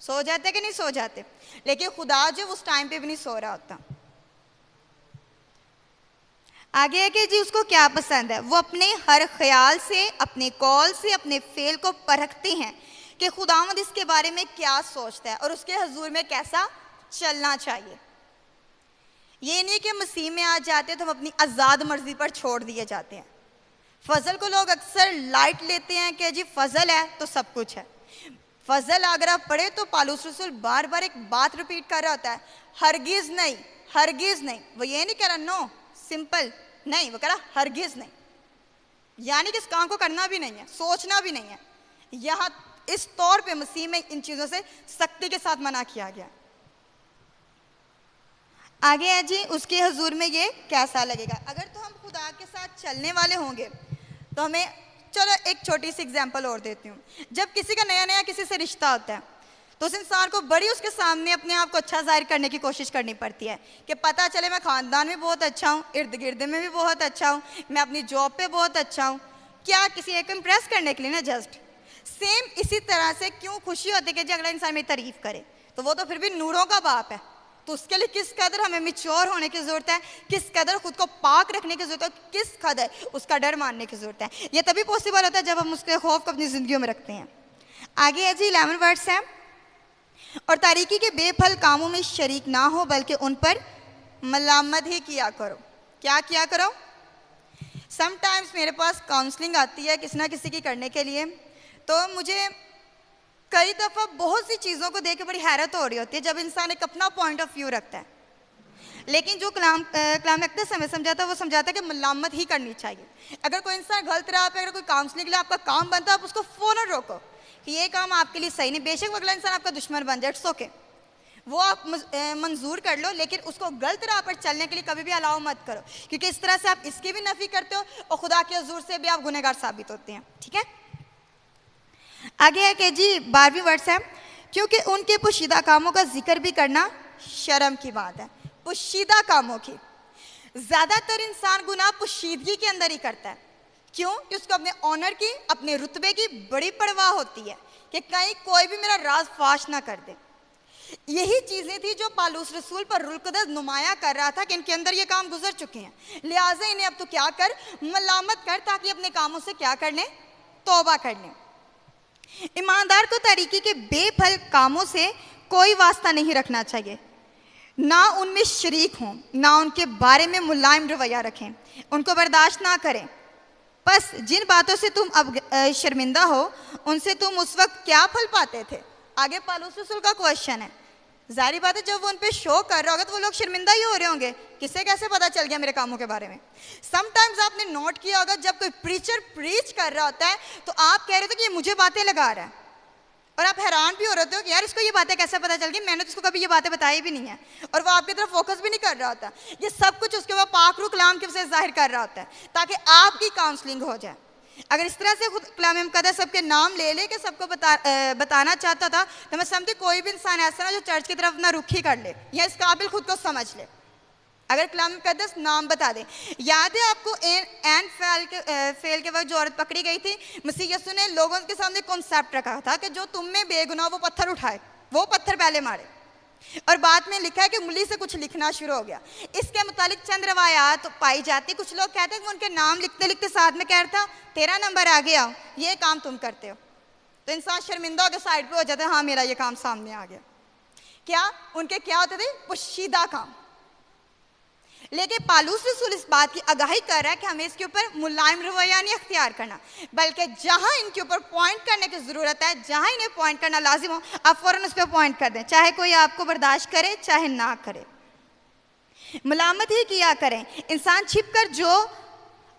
सो जाते हैं कि नहीं सो जाते, लेकिन खुदा जो उस टाइम पे भी नहीं सो रहा होता। आगे है कि जी उसको क्या पसंद है। वो अपने हर ख्याल से, अपने कॉल से, अपने फेल को परखते हैं कि खुदावंद इसके बारे में क्या सोचता है और उसके हजूर में कैसा चलना चाहिए। ये नहीं कि मसीह में आ जाते हैं तो हम अपनी आज़ाद मर्जी पर छोड़ दिए जाते हैं। फजल को लोग अक्सर लाइट लेते हैं कि जी फजल है तो सब कुछ है। फजल अगर आप पढ़े तो पालूस रसूल बार बार एक बात रिपीट कर रहा होता है, हरगिज़ नहीं, हरगिज़ नहीं। वो ये नहीं कह रहा नो सिंपल नहीं, वो कह रहा हरगिज़ नहीं, यानी कि इस काम को करना भी नहीं है, सोचना भी नहीं है। यहाँ इस तौर पे मसीह में इन चीज़ों से सख्ती के साथ मना किया गया। आगे है जी उसके हजूर में ये कैसा लगेगा। अगर तो हम खुदा के साथ चलने वाले होंगे तो हमें, चलो एक छोटी सी एग्जांपल और देती हूँ। जब किसी का नया नया किसी से रिश्ता होता है तो उस इंसान को बड़ी उसके सामने अपने आप को अच्छा जाहिर करने की कोशिश करनी पड़ती है कि पता चले मैं ख़ानदान में बहुत अच्छा हूँ, इर्द गिर्द में भी बहुत अच्छा हूँ, मैं अपनी जॉब पे बहुत अच्छा हूँ। क्या किसी एक इम्प्रेस करने के लिए ना, जस्ट सेम इसी तरह से क्यों खुशी होती है कि जो अगला इंसान मेरी तारीफ़ करे, तो वो तो फिर भी नूरों का बाप है। तो उसके लिए किस कदर हमें मिच्योर होने की ज़रूरत है, किस कदर खुद को पाक रखने की ज़रूरत है, किस कदर उसका डर मानने की ज़रूरत है। ये तभी पॉसिबल होता है जब हम उसके खौफ को अपनी ज़िंदगी में रखते हैं। आगे है जी 11 वर्ड्स हैं, और तारीकी के बेफल कामों में शरीक ना हो बल्कि उन पर मलामत ही किया करो। क्या किया करो? समटाइम्स मेरे पास काउंसलिंग आती है किसी ना किसी की करने के लिए, तो मुझे कई दफ़ा बहुत सी चीज़ों को देख के बड़ी हैरत हो रही होती है जब इंसान एक अपना पॉइंट ऑफ व्यू रखता है। लेकिन जो कलाम अक़दस हमें समझाता है वो समझाता है कि मलामत ही करनी चाहिए। अगर कोई इंसान गलत राह पे, अगर कोई काउंसलिंग के लिए आपका काम बनता है, आप उसको फ़ौरन रोको कि ये काम आपके लिए सही नहीं। बेशक अगला इंसान आपका दुश्मन बन जाए, इट्स ओके, वो आप मंजूर कर लो, लेकिन उसको गलत राह पर चलने के लिए कभी भी अलाउ मत करो, क्योंकि इस तरह से आप इसकी भी नफ़ी करते हो और खुदा के हुजूर से भी आप गुनहगार साबित होते हैं। ठीक है, आगे है कि जी 12वीं वर्ड्स है, क्योंकि उनके पोशीदा कामों का जिक्र भी करना शर्म की बात है। पोशीदा कामों की, ज़्यादातर इंसान गुनाह पोशीदगी के अंदर ही करता है। क्यों? कि उसको अपने ऑनर की, अपने रुतबे की बड़ी परवाह होती है कि कहीं कोई भी मेरा राज फाश ना कर दे। यही चीज़ें थी जो पालूस रसूल पर रुल कुदस नुमाया कर रहा था कि इनके अंदर ये काम गुजर चुके हैं, लिहाजा इन्हें अब तो क्या कर, मलामत कर, ताकि अपने कामों से क्या कर लें, तौबा कर लें। ईमानदार को तारीकी के बेफल कामों से कोई वास्ता नहीं रखना चाहिए, ना उनमें शरीक हों, ना उनके बारे में मुलायम रवैया रखें, उनको बर्दाश्त ना करें। बस जिन बातों से तुम अब शर्मिंदा हो, उनसे तुम उस वक्त क्या फल पाते थे? आगे पालूस रसूल का क्वेश्चन है। जाहिर बात है जब वो उन पे शो कर रहा होगा तो वो लोग शर्मिंदा ही हो रहे होंगे, किसे कैसे पता चल गया मेरे कामों के बारे में। समटाइम्स आपने नोट किया होगा जब कोई प्रीचर प्रीच कर रहा होता है तो आप कह रहे थे कि ये मुझे बातें लगा रहा है, और आप हैरान भी हो रहे हो कि यार इसको ये बातें कैसे पता चल गई, मैंने तो इसको कभी ये बातें बताई भी नहीं है, और वो आपकी तरफ फोकस भी नहीं कर रहा होता। ये सब कुछ उसके बाद पाकरू कलाम की वजह से जाहिर कर रहा होता है ताकि आपकी काउंसलिंग हो जाए। अगर इस तरह से खुद कलाम मुक़द्दस सबके नाम ले ले के सबको बताना चाहता था तो मैं समझती कोई भी इंसान ऐसा ना जो चर्च की तरफ ना रुख ही कर ले या इस काबिल खुद को समझ ले, अगर कलाम मुक़द्दस नाम बता दे। याद है आपको एन फेल के वक्त जो औरत पकड़ी गई थी, मसीह यीशु ने लोगों के सामने कॉन्सेप्ट रखा था कि जो तुम में बेगुनाह वो पत्थर उठाए, वो पत्थर पहले मारे, और बाद में लिखा है कि उंगली से कुछ लिखना शुरू हो गया। इसके मुतालिक चंद रवायात पाई जाती। कुछ लोग कहते हैं कि उनके नाम लिखते लिखते साथ में कह रहा था तेरा नंबर आ गया, ये काम तुम करते हो, तो इंसान शर्मिंदा होकर साइड पे हो जाता है, हाँ मेरा ये काम सामने आ गया। क्या उनके क्या होते थे? पोशीदा काम। लेकिन पालूस रसूल इस बात की आगाही कर रहा है कि हमें इसके ऊपर मुलायम रवैया नहीं अख्तियार करना, बल्कि जहां इनके ऊपर पॉइंट करने की ज़रूरत है, जहां इन्हें पॉइंट करना लाजिम हो, आप फ़ौरन उस पर पॉइंट कर दें, चाहे कोई आपको बर्दाश्त करे चाहे ना करे। मुलामत ही किया करें। इंसान छिप कर जो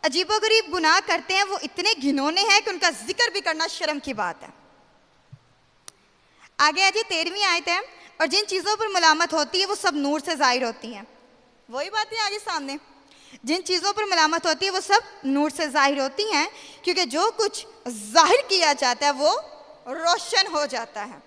अजीबोगरीब गुनाह करते हैं वो इतने घिनौने हैं कि उनका जिक्र भी करना शर्म की बात है। आगे है जी 13वीं आयत है, और जिन चीज़ों पर मुलामत होती है वो सब नूर से ज़ाहिर होती हैं। वही बात है आगे सामने, जिन चीज़ों पर मलामत होती है वो सब नूर से ज़ाहिर होती हैं, क्योंकि जो कुछ ज़ाहिर किया जाता है वो रोशन हो जाता है।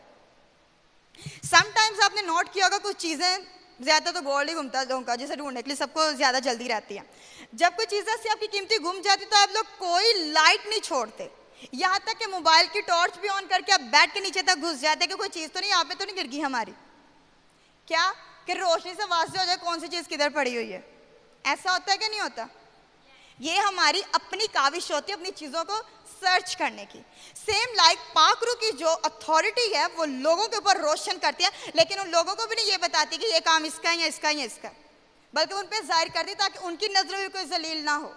समटाइम्स आपने नोट किया होगा कुछ चीज़ें, ज़्यादा तो गोल्ड ही घूमता है लोगों का, जिसे ढूंढने के लिए सबको ज़्यादा जल्दी रहती है। जब कोई चीज़ ऐसी आपकी कीमती गुम जाती तो आप लोग कोई लाइट नहीं छोड़ते, यहाँ तक कि मोबाइल की टॉर्च भी ऑन करके आप बेड के नीचे तक घुस जाते कि कोई चीज़ तो नहीं यहाँ पे तो नहीं गिर गई हमारी, क्या कि रोशनी से वाज़ेह हो जाए कौन सी चीज़ किधर पड़ी हुई है। ऐसा होता है कि नहीं होता? ये हमारी अपनी काविश होती है अपनी चीज़ों को सर्च करने की। सेम लाइक पाकरू की जो अथॉरिटी है वो लोगों के ऊपर रोशन करती है, लेकिन उन लोगों को भी नहीं ये बताती कि ये काम इसका है या इसका है या इसका है, बल्कि उन पर जाहिर करती ताकि उनकी नज़रों में कोई जलील ना हो।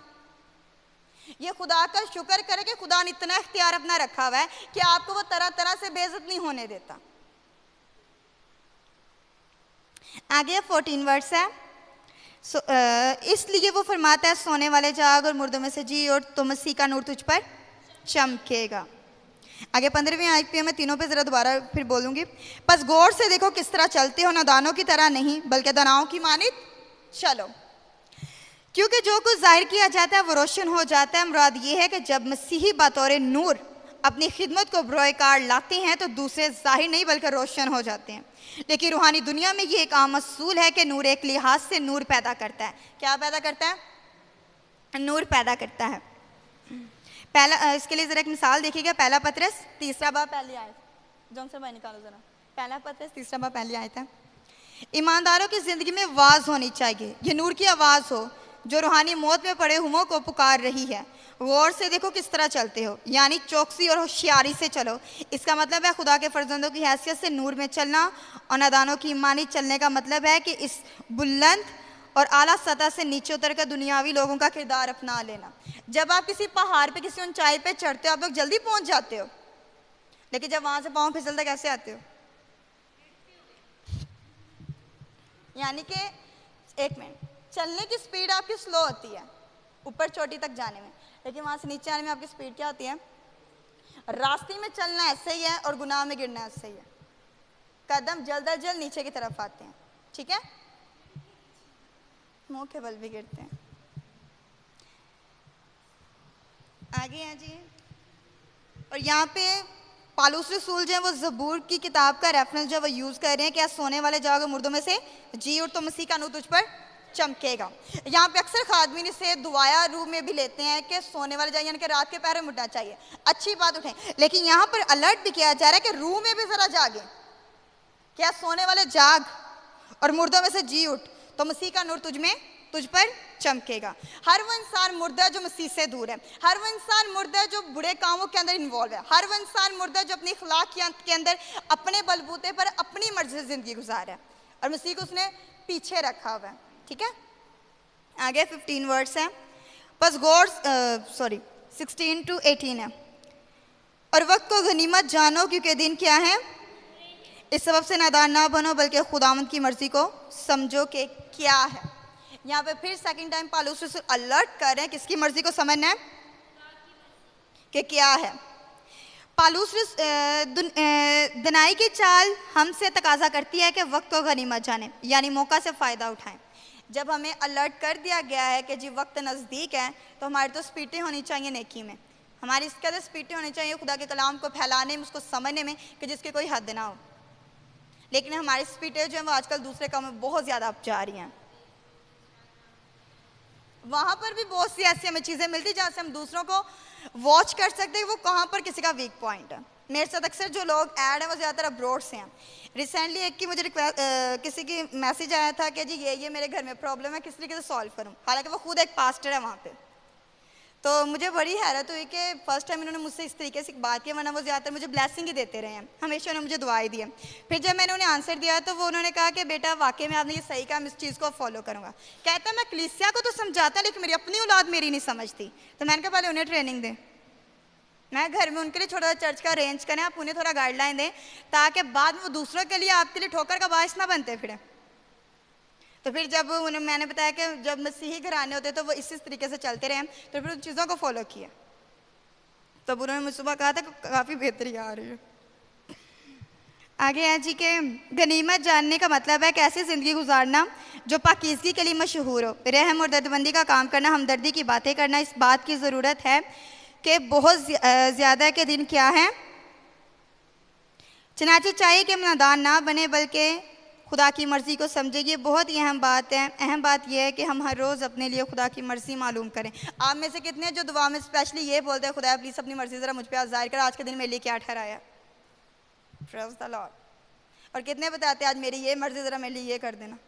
ये खुदा का शुक्र करे कि खुदा ने इतना इख्तियार अपना रखा हुआ है कि आपको वो तरह तरह से बेइज्जत नहीं होने देता। आगे 14 वर्ड्स है, इसलिए वो फरमाता है सोने वाले जाग और मुर्दों में से जी, और तो मसीह का नूर तुझ पर चमकेगा। आगे 15वीं आयत पे मैं तीनों पे ज़रा दोबारा फिर बोलूँगी। बस गौर से देखो किस तरह चलते हो, नादानों की तरह नहीं बल्कि दानाओं की मानित चलो, क्योंकि जो कुछ जाहिर किया जाता है वो रोशन हो जाता है। मुराद ये है कि जब मसीही बतौर नूर अपनी खिदमत को बरोएकार लाते हैं तो दूसरे जाहिर नहीं बल्कि रोशन हो जाते हैं। लेकिन रूहानी दुनिया में ये एक आम असूल है कि नूर एक लिहाज से नूर पैदा करता है। क्या पैदा करता है? नूर पैदा करता है। पहला, इसके लिए ज़रा एक मिसाल देखिएगा। पहला पत्रस 3 बाब पहली आयत, जौन से भाई निकालो ज़रा। पहला पत्रस 3 बाब पहली आयत है। ईमानदारों की ज़िंदगी में आवाज़ होनी चाहिए, ये नूर की आवाज़ हो जो रूहानी मौत में पड़े हुओं को पुकार रही है। गौर से देखो किस तरह चलते हो, यानी चौकसी और होशियारी से चलो। इसका मतलब है खुदा के फर्जंदों की हैसियत से नूर में चलना, और नादानों की ईमानी चलने का मतलब है कि इस बुलंद और आला सतह से नीचे उतर कर दुनियावी लोगों का किरदार अपना लेना। जब आप किसी पहाड़ पे, किसी ऊंचाई पे चढ़ते हो, आप लोग जल्दी पहुंच जाते हो, लेकिन जब वहां से पाँव फिसलते कैसे आते हो? यानी कि एक मिनट, चलने की स्पीड आपकी स्लो होती है ऊपर चोटी तक जाने में, लेकिन वहां से नीचे आने में आपकी स्पीड क्या होती है? रास्ते में चलना ऐसे ही है और गुनाह में गिरना ऐसे ही है। कदम जल्द अज जल्द नीचे की तरफ आते हैं, ठीक है? मुंह के बल भी गिरते हैं। आगे हैं जी। और यहाँ पे पालूस रसूल जो है वो ज़बूर की किताब का रेफरेंस जो वो यूज़ कर रहे हैं, क्या सोने वाले जाओगे मुर्दों में से जी उठ तो मसीह का नूर तुझ पर चमकेगा। यहाँ पे अक्सर खादमीन इसे दुआया रूह में भी लेते हैं कि सोने वाले जाए, यानी कि रात के पहरे में उठना चाहिए। अच्छी बात, उठें, लेकिन यहाँ पर अलर्ट भी किया जा रहा है कि रूह में भी ज़रा जागे। क्या सोने वाले जाग और मुर्दों में से जी उठ तो मसीह का नूर तुझ पर चमकेगा। हर वो इंसान मुर्दा जो मसीह से दूर है, हर वो इंसान मुर्दा जो बुरे कामों के अंदर इन्वॉल्व है, हर वो इंसान मुर्दा जो अपनी अखलाकियात के अंदर अपने बलबूते पर अपनी मर्जी से ज़िंदगी गुजार है और मसीह को उसने पीछे रखा हुआ है, ठीक है? आगे 15 वर्ड्स हैं, बस गौर 16 to 18 है। और वक्त को गनीमत जानो क्योंकि दिन क्या है, इस सबब से नादान ना बनो बल्कि खुदावंद की मर्जी को समझो कि क्या है। यहाँ पे फिर सेकंड टाइम पालूस रसूल अलर्ट कर रहे हैं किसकी मर्जी को समझना है कि क्या है। पालूस दनाई की चाल हमसे तकाजा करती है कि वक्त को गनीमत जाने, यानी मौका से फ़ायदा उठाएं। जब हमें अलर्ट कर दिया गया है कि जी वक्त नज़दीक है, तो हमारी तो स्पीडें होनी चाहिए नेकी में, हमारी इसके अंदर स्पीडें होनी चाहिए खुदा के कलाम को फैलाने में, उसको समझने में कि जिसकी कोई हद ना हो। लेकिन हमारी स्पीडें जो हैं वो आजकल दूसरे कामों में बहुत ज़्यादा अब जा रही हैं। वहाँ पर भी बहुत सी ऐसी हमें चीज़ें मिलती जहाँ से हम दूसरों को वॉच कर सकते हैं वो कहाँ पर किसी का वीक पॉइंट है। मेरे साथ अक्सर जो लोग ऐड हैं वो ज़्यादातर अब्रॉड से हैं। रिसेंटली एक की मुझे किसी की मैसेज आया था कि जी ये मेरे घर में प्रॉब्लम है, किस तरीके से सॉल्व करूँ, हालांकि वो खुद एक पास्टर है वहाँ पे। तो मुझे बड़ी हैरत हुई कि फ़र्स्ट टाइम इन्होंने मुझसे इस तरीके से बात की, वरना वो ज़्यादातर मुझे ब्लेसिंग ही देते रहे हैं, हमेशा उन्होंने मुझे दुआएं दी है। फिर जब मैंने उन्हें आंसर दिया तो वो उन्होंने कहा कि बेटा वाकई में आपने ये सही कहा, मैं इस चीज़ को फॉलो करूँगा। कहता मैं कलीसिया को तो समझाता लेकिन मेरी अपनी औलाद मेरी नहीं समझती। तो मैंने कहा पहले उन्हें ट्रेनिंग दें, मैं घर में उनके लिए छोटा सा चर्च का अरेंज करें, आप उन्हें थोड़ा गाइडलाइन दें ताकि बाद में वो दूसरों के लिए आपके लिए ठोकर का बायस ना बनते फिर। तो फिर जब उन्हें मैंने बताया कि जब मसीही घराने होते तो वो इसी तरीके से चलते रहे, तो फिर उन चीज़ों को फॉलो किया। तब उन्होंने मुझे सुबह कहा था काफ़ी बेहतरी आ रही है। आगे है जी के गनीमत जानने का मतलब है कि ऐसी ज़िंदगी गुजारना जो पाकीज़गी के लिए मशहूर हो, रहम और दर्दबंदी का काम करना, हमदर्दी की बातें करना। इस बात की ज़रूरत है कि बहुत ज़्यादा के दिन क्या है, चनाचे चाहिए कि नादान ना बने बल्कि खुदा की मर्ज़ी को समझे। ये बहुत ही अहम बात है। अहम बात यह है कि हम हर रोज़ अपने लिए खुदा की मर्ज़ी मालूम करें। आप में से कितने जो दुआ में स्पेशली ये बोलते हैं खुदा प्लीज़ अपनी मर्ज़ी ज़रा मुझ पर ज़ाहिर कर, आज के दिन मेरे लिए क्या ठहराया, प्रेज़ द लॉर्ड। और कितने बताते हैं आज मेरी ये मर्ज़ी ज़रा मेरे लिए ये कर देना।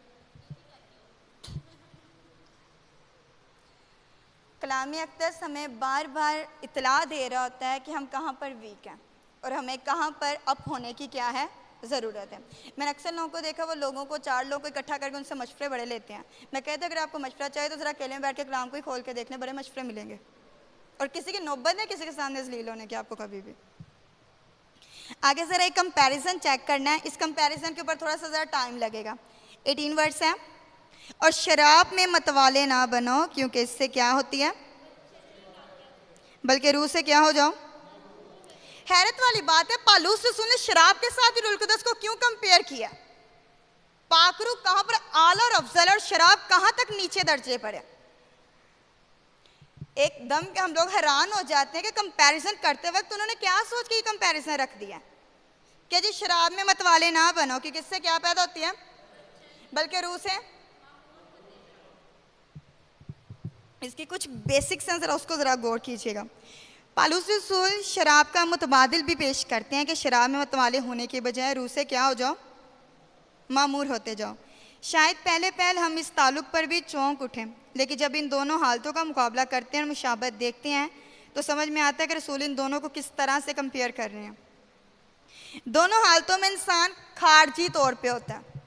कलामी अक़दस हमें बार बार इतला दे रहा होता है कि हम कहाँ पर वीक हैं और हमें कहाँ पर अप होने की क्या है ज़रूरत है। मैंने अक्सर लोगों को देखा, वो लोगों को 4 लोगों को इकट्ठा करके उनसे मशवरे बड़े लेते हैं। मैं कहती हूँ अगर आपको मशवरा चाहिए तो ज़रा अकेले में बैठ के कलाम को ही खोल के देख लें, बड़े मशवरे मिलेंगे। और किसी की नौबत नहीं किसी के सामने ज़लील होने की आपको कभी भी। आगे ज़रा एक कंपैरिजन चेक करना है, इस कंपैरिजन के ऊपर थोड़ा सा ज़रा टाइम लगेगा। 18 वर्ड्स हैं। और शराब में मतवाले ना बनो क्योंकि इससे क्या होती है, बल्कि रूह से क्या हो जाओ। हैरत वाली बात है, पालूस रसूल ने शराब के साथ ही रूहुल कुद्दस को क्यों कंपेयर किया। पाकरू कहां पर आला और अफजल और शराब कहां तक नीचे दर्जे पर है। एकदम के हम लोग हैरान हो जाते हैं कि कंपैरिजन करते वक्त उन्होंने क्या सोच के ये कंपैरिजन रख दिया कि जी शराब में मतवाले ना बनो कि किससे क्या पैदा होती है, बल्कि रूह से। इसकी कुछ बेसिक्स हैं, ज़रा उसको ज़रा गौर कीजिएगा। पालूस रसूल शराब का मुतबादिल भी पेश करते हैं कि शराब में मतवाले होने के बजाय रूह से क्या हो जाओ, मामूर होते जाओ। शायद पहले पहल हम इस ताल्लुक पर भी चौंक उठें, लेकिन जब इन दोनों हालतों का मुकाबला करते हैं और मुशाबत देखते हैं तो समझ में आता है कि रसूल इन दोनों को किस तरह से कंपेयर कर रहे हैं। दोनों हालतों में इंसान खारजी तौर पे होता है।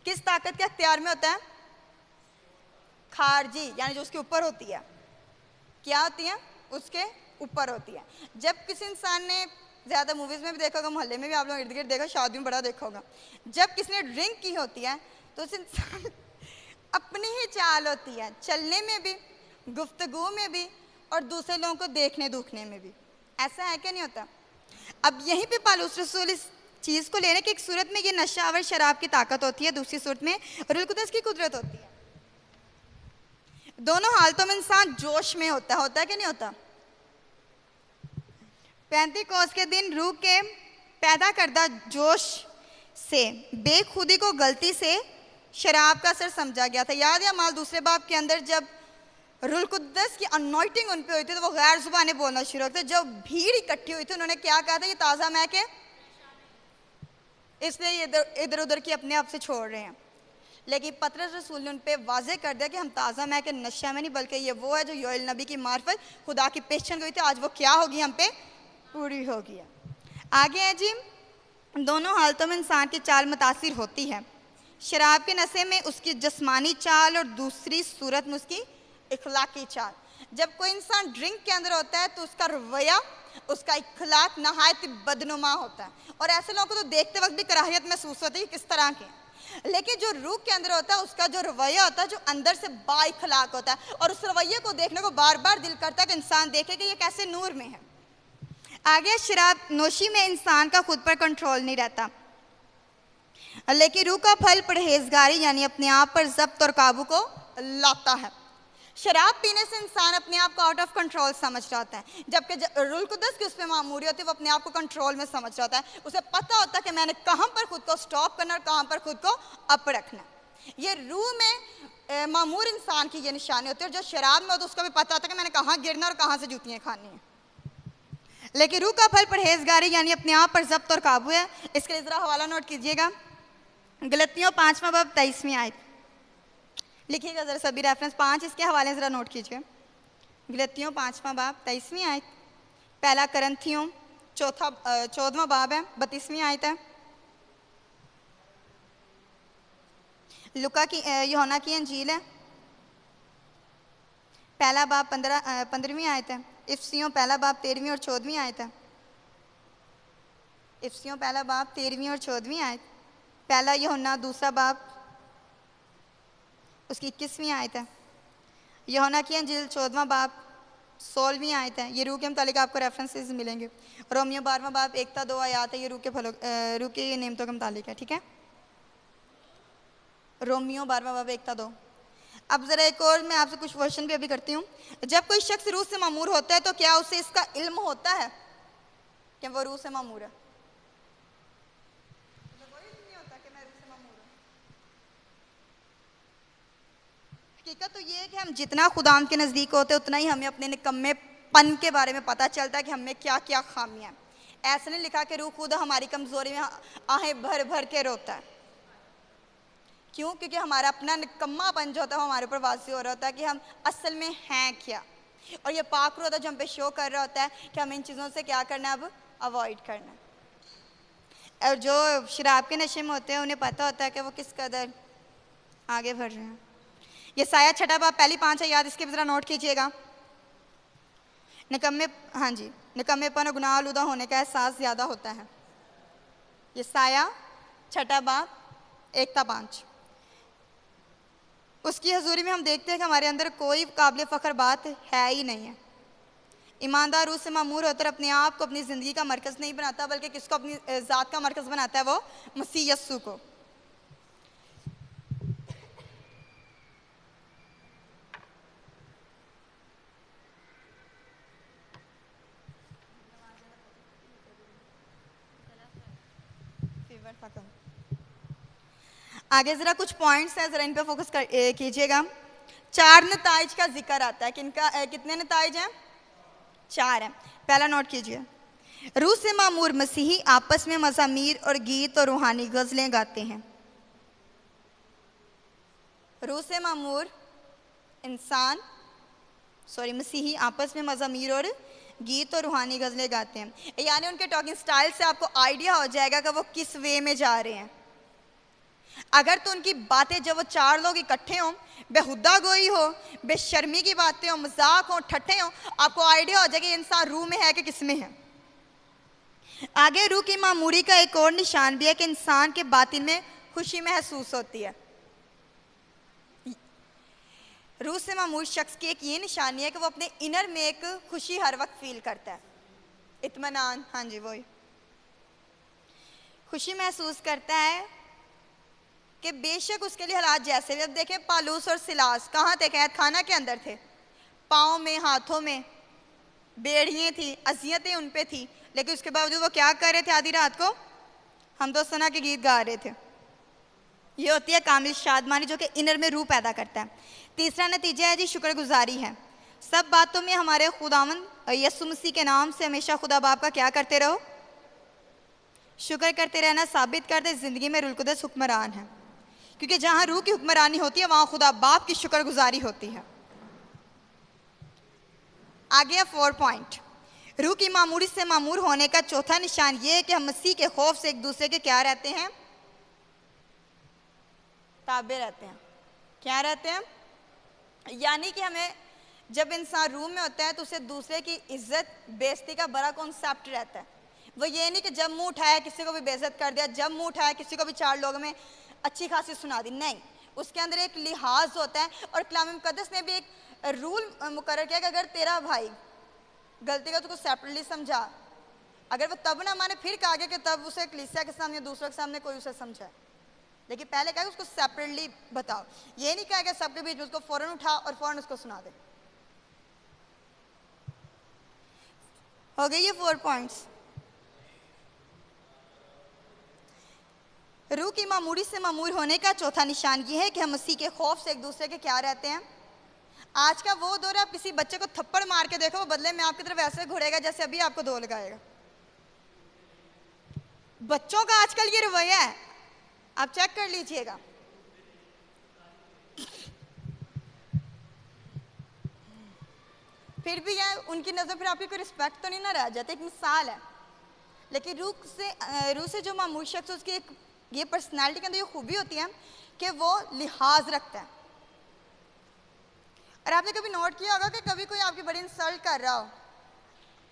किस ताकत के अख्तियार में होता है? खारजी, यानी जो उसके ऊपर होती है। क्या होती है? उसके ऊपर होती है। जब किसी इंसान ने, ज़्यादा मूवीज़ में भी देखा होगा, मोहल्ले में भी आप लोग इर्द गिर्द देखा, शादी में बड़ा देखा होगा, जब किसी ने ड्रिंक की होती है तो उस इंसान अपनी ही चाल होती है, चलने में भी, गुफ्तगू में भी और दूसरे लोगों को देखने दुखने में भी। ऐसा है क्या नहीं होता? अब यहीं पे पालूस रसूल इस चीज़ को ले रहे हैं कि एक सूरत में ये नशा और शराब की ताकत होती है, दूसरी सूरत में रूहुल कुद्दस की कुदरत होती है। दोनों हालतों में इंसान जोश में होता है कि नहीं होता? पेंतीकोस के दिन रूह के पैदा करदा जोश से बेखुदी को गलती से शराब का असर समझा गया था। याद है माल दूसरे बाब के अंदर जब रूहुल कुद्दस की अनॉइंटिंग उन पे हुई थी तो वो गैर जुबाने बोलना शुरू हो गए। जब भीड़ इकट्ठी हुई थी उन्होंने क्या कहा था? ये ताज़ा महक है, इसलिए ये इधर उधर की अपने आप से छोड़ रहे हैं। लेकिन पतरस रसूल ने उन पे वाजे कर दिया कि हम ताज़ा महक के नशा में नहीं, बल्कि ये वो है जो योएल नबी की मार्फत खुदा की पेशन गई थी, आज वो क्या होगी, हम पे पूरी होगी। आगे है जी, दोनों हालतों में इंसान की चाल मुतासिर होती है। शराब के नशे में उसकी जिस्मानी चाल और दूसरी सूरत में उसकी इखलाकी चाल। जब कोई इंसान ड्रिंक के अंदर होता है तो उसका रवैया, उसका इखलाक नहायत बदनुमा होता है और ऐसे लोगों को तो देखते वक्त भी कराहियत महसूस होती है किस तरह के। लेकिन जो रूह के अंदर होता है उसका जो रवैया होता है, जो अंदर से बाइखलाक होता है और उस रवैये को देखने को बार बार दिल करता है कि इंसान देखे कि ये कैसे नूर में है। आगे, शराब नोशी में इंसान का खुद पर कंट्रोल नहीं रहता, लेकिन रूह का फल परहेजगारी यानी अपने आप पर जब्त और काबू को लाता है। शराब पीने से इंसान अपने आप को आउट ऑफ कंट्रोल समझ रहा होता है, जबकि रूहुल कुद्दस की उस पर मामूरी होती है, वो अपने आप को कंट्रोल में समझ रहा होता है। उसे पता होता है कि मैंने कहाँ पर खुद को स्टॉप करना और कहाँ पर खुद को अप रखना। ये रूह में मामूर इंसान की ये निशानी होती है। और जो शराब में हो तो उसको भी पता होता है कि मैंने कहाँ गिरना और कहाँ से जूतियाँ खानी हैं। लेकिन रूह का फल परहेजगारी यानी अपने आप पर जब्त और काबू है। इसके लिए ज़रा हवाला नोट कीजिएगा, गलतियों 5वां बाब 23वीं आयत लिखिएगा ज़रा सभी, रेफरेंस 5 इसके हवाले ज़रा नोट कीजिए। गलतियों 5वां बाब 23वीं आयत, पहला करंथियों 14वां बाब है, 32वीं आयत है, लुका की यूहन्ना की अंजील है, पहला बाब 15वीं आयत है, इफसियों पहला बाब 13वीं और 14वीं आयत है, इफसियों पहला बाब 13वीं और 14वीं आयत, पहला यूहन्ना दूसरा बाब उसकी 21वीं आयत है, यूहन्ना की अंजील 14वां बाब 16वीं आयत है। ये रूह के मुतालिक आपको रेफरेंसेस मिलेंगे। रोमियो 12वां बाब 1-2 आयत है, ये रूह के नेमतों के मुतालिक है। ठीक है, रोमियो 12वां बाब 1-2। अब ज़रा एक और मैं आपसे कुछ क्वेश्चन भी अभी करती हूँ। जब कोई शख्स रूह से मामूर होता है तो क्या उसे इसका इल्म होता है कि वो रूह से मामूर है? हकीकत तो ये है कि हम जितना खुदाम के नज़दीक होते हैं उतना ही हमें अपने निकम्मेपन के बारे में पता चलता है कि हमें क्या क्या खामियाँ हैं। ऐसा नहीं लिखा कि रूह खुद हमारी कमज़ोरी में आहें भर भर के रोता है। क्यों? क्योंकि हमारा अपना निकम्मापन जो होता है वो हमारे ऊपर वाज़ी हो रहा होता है कि हम असल में हैं क्या। और ये पाक रूह होता है जो हम पे शो कर रहा होता है कि हमें इन चीज़ों से क्या करना है, अब अवॉइड करना है। और जो शराब के नशे में होते हैं उन्हें पता होता है कि वो किस कदर आगे बढ़ रहे हैं। ये साया 6 बाब पहली 5 आयत, इसके भी ज़रा नोट कीजिएगा। निकम्मेपन और गुनाह आलूदा होने का एहसास ज़्यादा होता है। ये साया 6 बाब 1-5। उसकी हजूरी में हम देखते हैं कि हमारे अंदर कोई काबिल फ़ख्र बात है ही नहीं है। ईमानदार रूह से मामूर होकर अपने आप को अपनी ज़िंदगी का मरकज़ नहीं बनाता, बल्कि किसको अपनी ज़ात का मरकज़ बनाता है? वो मसीह यस्सू को। आगे ज़रा कुछ पॉइंट्स हैं, ज़रा इन पे फोकस कीजिएगा। 4 नताइज का जिक्र आता है। कितने नताइज हैं? 4 हैं। पहला नोट कीजिए, रूह से मामूर मसीही आपस में मज़ामीर और गीत और रूहानी गज़लें गाते हैं। रूह से मामूर मसीही आपस में मज़ामीर और गीत और रूहानी गज़लें गाते हैं। यानी उनके टॉकिंग स्टाइल से आपको आइडिया हो जाएगा कि वो किस वे में जा रहे हैं। अगर तो उनकी बातें, जब वो 4 लोग इकट्ठे हों, बेहुदा गोई हो, बेशर्मी की बातें हो, मजाक हो, ठट्ठे हो, आपको आइडिया हो जाएगा ये इंसान रूह में है कि किस में है। आगे रूह की मामूरी का एक और निशान भी है कि इंसान के बातिन में खुशी महसूस होती है। रूह से मामूर शख्स की एक ये निशानी है कि वो अपने इनर में एक खुशी हर वक्त फील करता है, इत्मीनान। हाँ जी, वही खुशी महसूस करता है कि बेशक उसके लिए हालात जैसे भी। अब देखें, पालूस और सिलास कहाँ थे? कैद खाना के अंदर थे। पाँव में, हाथों में बेड़ियाँ थी, अजियतें उन पे थी, लेकिन उसके बावजूद वो क्या कर रहे थे? आधी रात को हमदोसना के गीत गा रहे थे। ये होती है कामिल शादमानी, जो कि इनर में रूह पैदा करता है। तीसरा नतीजा है जी शुक्रगुजारी है। सब बातों में हमारे खुदावंद यीशु मसीह के नाम से हमेशा खुदा बाप का क्या करते रहो? शुक्र करते रहना साबित कर दे ज़िंदगी में रूह कुदस हुक्मरान है, क्योंकि जहाँ रूह की हुक्मरानी होती है वहाँ खुदा बाप की शुक्रगुजारी होती है। आगे 4 पॉइंट, रूह की मामूरी से मामूर होने का चौथा निशान ये है कि हम मसीह के खौफ से एक दूसरे के क्या रहते हैं? ताबे रहते हैं। क्या रहते हैं? यानी कि हमें, जब इंसान रूह में होता है तो उसे दूसरे की इज्जत बेइज्जती का बड़ा कॉन्सेप्ट रहता है। वो ये नहीं कि जब मुंह उठाया किसी को भी बेइज्जत कर दिया, जब मुंह उठाया किसी को भी 4 लोगों में अच्छी खासी सुना दी, नहीं। उसके अंदर एक लिहाज होता है। और कलाम मुकद्दस ने भी एक रूल मुकर्रर किया कि अगर तेरा भाई गलती का तो उसको सेपरेटली समझा, अगर वो तब ना माने फिर कहा गया कि तब उसे कलीसिया के सामने, दूसरों के सामने कोई उसे समझाए, लेकिन पहले कहा उसको सेपरेटली बताओ। ये नहीं कहा कि सबके बीच में उसको फौरन उठा और फौरन उसको सुना दे। हो गई ये 4 पॉइंट्स। रूह की मामूरी से मामूर होने का चौथा निशान ये है कि हम मसीह के खौफ से एक दूसरे के क्या रहते हैं? आज का वो दौर है, आप किसी बच्चे को थप्पड़ मार के देखो, वो बदले में आपकी तरफ ऐसे घुरेगा जैसे अभी आपको 2 लगाएगा। बच्चों का आजकल ये रवैया है, आप चेक कर लीजिएगा। फिर भी यार उनकी नज़र फिर आपकी कोई रिस्पेक्ट तो नहीं ना रह जाती, एक मिसाल है। लेकिन रूह से जो मामूर शख्स, उसकी एक ये पर्सनैलिटी के अंदर ये खूबी होती है कि वो लिहाज रखता है। और आपने कभी नोट किया होगा कि कभी कोई आपकी बड़ी इंसल्ट कर रहा हो,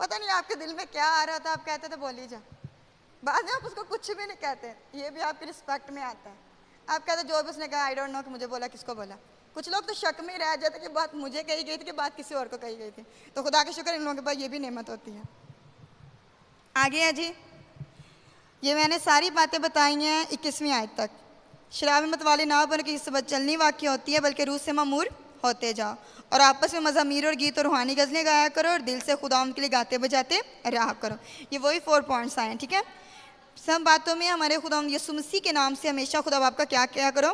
पता नहीं आपके दिल में क्या आ रहा था, आप कहते थे बोली जा, बाद में आप उसको कुछ भी नहीं कहते, ये भी आपकी रिस्पेक्ट में आता है। आप कहते जो भी उसने कहा आई डोंट नो कि मुझे बोला किसको बोला। कुछ लोग तो शक में रह जाते कि बात मुझे कही गई थी कि बात किसी और को कही गई थी। तो खुदा के शुक्र इन लोगों के पास ये भी नेमत होती है। आगे है जी, ये मैंने सारी बातें बताई हैं 21वीं आयत तक। शराब मत वाले ना बन के सबक चलनी वाक़ई होती है, बल्कि रूह से मामूर होते जाओ और आपस में मज़ामीर और गीत और रूहानी गज़लें गाया करो और दिल से खुदा उनके लिए गाते बजाते रहा करो। ये वही 4 पॉइंट्स आए हैं, ठीक है। सब बातों में हमारे खुदा यीशु मसीह के नाम से हमेशा खुदा बाप का क्या क्या करो?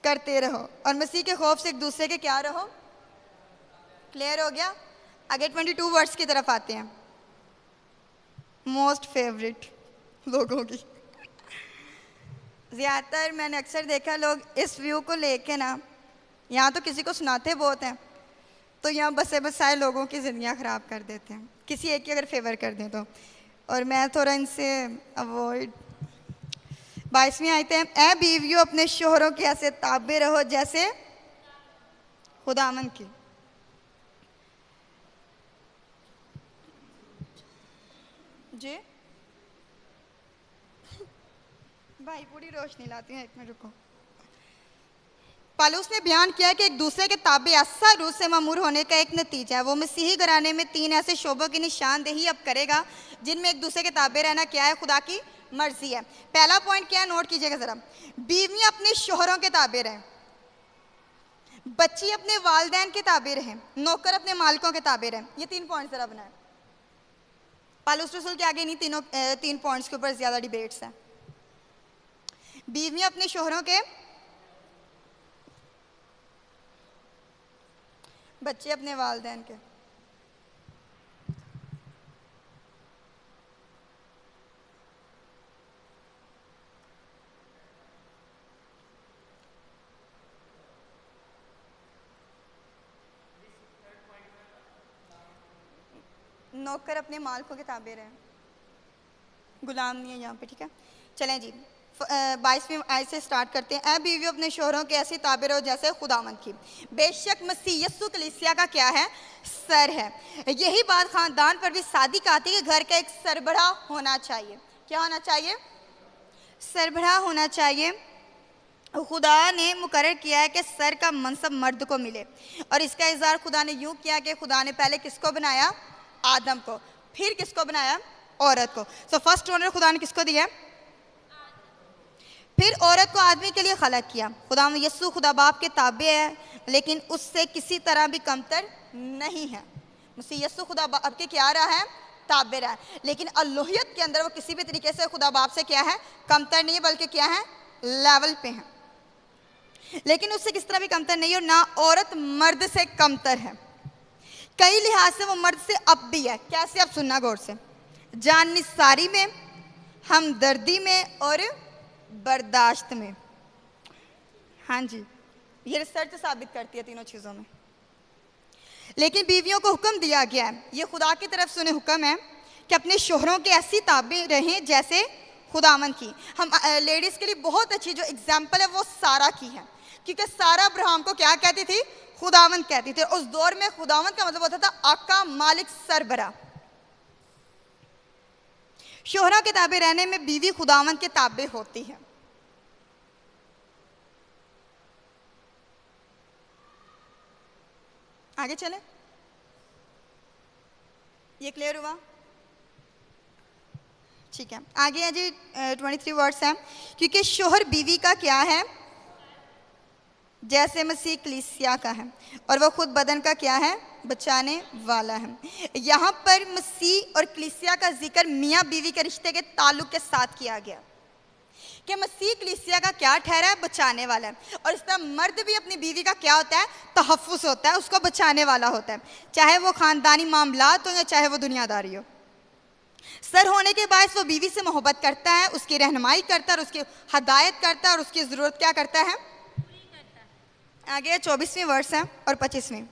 करते रहो। और मसीह के खौफ से एक दूसरे के क्या रहो? क्लियर हो गया। आगे 22 वर्ड्स की तरफ आते हैं, मोस्ट फेवरेट लोगों की। ज़्यादातर मैंने अक्सर देखा लोग इस व्यू को लेके ना, यहाँ तो किसी को सुनाते बहुत हैं, तो यहाँ बसे बसाए लोगों की ज़िंदगियाँ ख़राब कर देते हैं, किसी एक की अगर फेवर कर दें तो। और मैं थोड़ा इनसे अवॉइड। 22वीं आयत है, ऐ बीवियों अपने शोहरों के ऐसे ताबे रहो जैसे खुदावन की। जी भाई पूरी रोशनी लाती हैं, 1 मिनट रुको। पालूस ने बयान किया कि एक दूसरे के ताबे ऐसा रूह से मामूर होने का एक नतीजा है। वो मसीही घराने में 3 ऐसे शोबों की निशानदेही अब करेगा जिनमें एक दूसरे के ताबे रहना क्या है? खुदा की मर्जी है। पहला पॉइंट क्या है? नोट कीजिएगा ज़रा। बीवियाँ अपने शोहरों के ताबे रहें, बच्ची अपने वालिदैन के ताबे रहें, नौकर अपने मालिकों के ताबे रहें। ये 3 पॉइंट ज़रा बनाए। पालूस रसूल के आगे नहीं तीन पॉइंट्स के ऊपर ज़्यादा डिबेट्स हैं। बीवियां अपने शोहरों के, बच्चे अपने वालिदैन के। नौकर अपने मालिकों के ताबे रहें, गुलाम नहीं है यहाँ पे, ठीक है। चलें जी, 22वीं आयत से स्टार्ट करते हैं। ऐ बीवियों अपने शोहरों के ऐसी ताबे रहो जैसे खुदावंद की। बेशक मसीह यस्सु कलीसिया का क्या है? सर है। यही बात खानदान पर भी सादिक आती है कि घर का एक सरबराह होना चाहिए। क्या होना चाहिए? सरबराह होना चाहिए। खुदा ने मुकर्रर किया है कि सर का मनसब मर्द को मिले, और इसका इज़हार खुदा ने यूँ किया कि खुदा ने पहले किसको बनाया? आदम को। फिर किसको बनाया? औरत को। सो फर्स्ट ऑनर खुदा ने किसको दिया? फिर औरत को आदमी के लिए खलक किया। खुदा यस्सु खुदा बाप के ताबे है, लेकिन उससे किसी तरह भी कमतर नहीं है। मसीह यस्सु खुदा बाप के क्या रहा है? ताबे रहा है, लेकिन अल्लोहियत के अंदर वो किसी भी तरीके से खुदा बाप से क्या है? कमतर नहीं है, बल्कि क्या है? लेवल पे है, लेकिन उससे किस तरह भी कमतर नहीं है, और ना औरत मर्द से कमतर है। कई लिहाज से वो मर्द से अब भी है। कैसे? अब सुनना गौर से। जाननिसारी में, हमदर्दी में और बर्दाश्त में। हाँ जी, ये रिसर्च साबित करती है तीनों चीज़ों में। लेकिन बीवियों को हुक्म दिया गया है, ये खुदा की तरफ से उन्हें हुक्म है कि अपने शोहरों के ऐसी ताबे रहें जैसे खुदावंद की। हम लेडीज़ के लिए बहुत अच्छी जो एग्जाम्पल है वो सारा की है, क्योंकि सारा अब्राहम को क्या कहती थी? खुदावंद कहती थी। उस दौर में खुदावंद का मतलब होता था आका, मालिक, सरबरा। शोहरों के ताबे रहने में बीवी खुदावंद के ताबे होती है। आगे चले, ये क्लियर हुआ? ठीक है, आगे है जी 23 वर्ड्स हैं। क्योंकि शोहर बीवी का क्या है? जैसे मसीह कलीसिया का है, और वह खुद बदन का क्या है? बचाने वाला है। यहाँ पर मसीह और कलीसिया का जिक्र मियाँ बीवी के रिश्ते के ताल्लुक के साथ किया गया कि मसीह कलीसिया का क्या ठहरा है? बचाने वाला है। और इस तरह मर्द भी अपनी बीवी का क्या होता है? तहफ़्फ़ुज़ होता है, उसको बचाने वाला होता है, चाहे वो ख़ानदानी मामलात हो या चाहे वो दुनियादारी हो। सर होने के बाद वो बीवी से मोहब्बत करता है, उसकी रहनुमाई करता है और उसकी हदायत करता है, और उसकी ज़रूरत क्या करता है? आगे 24वीं वर्ष है और 25वीं।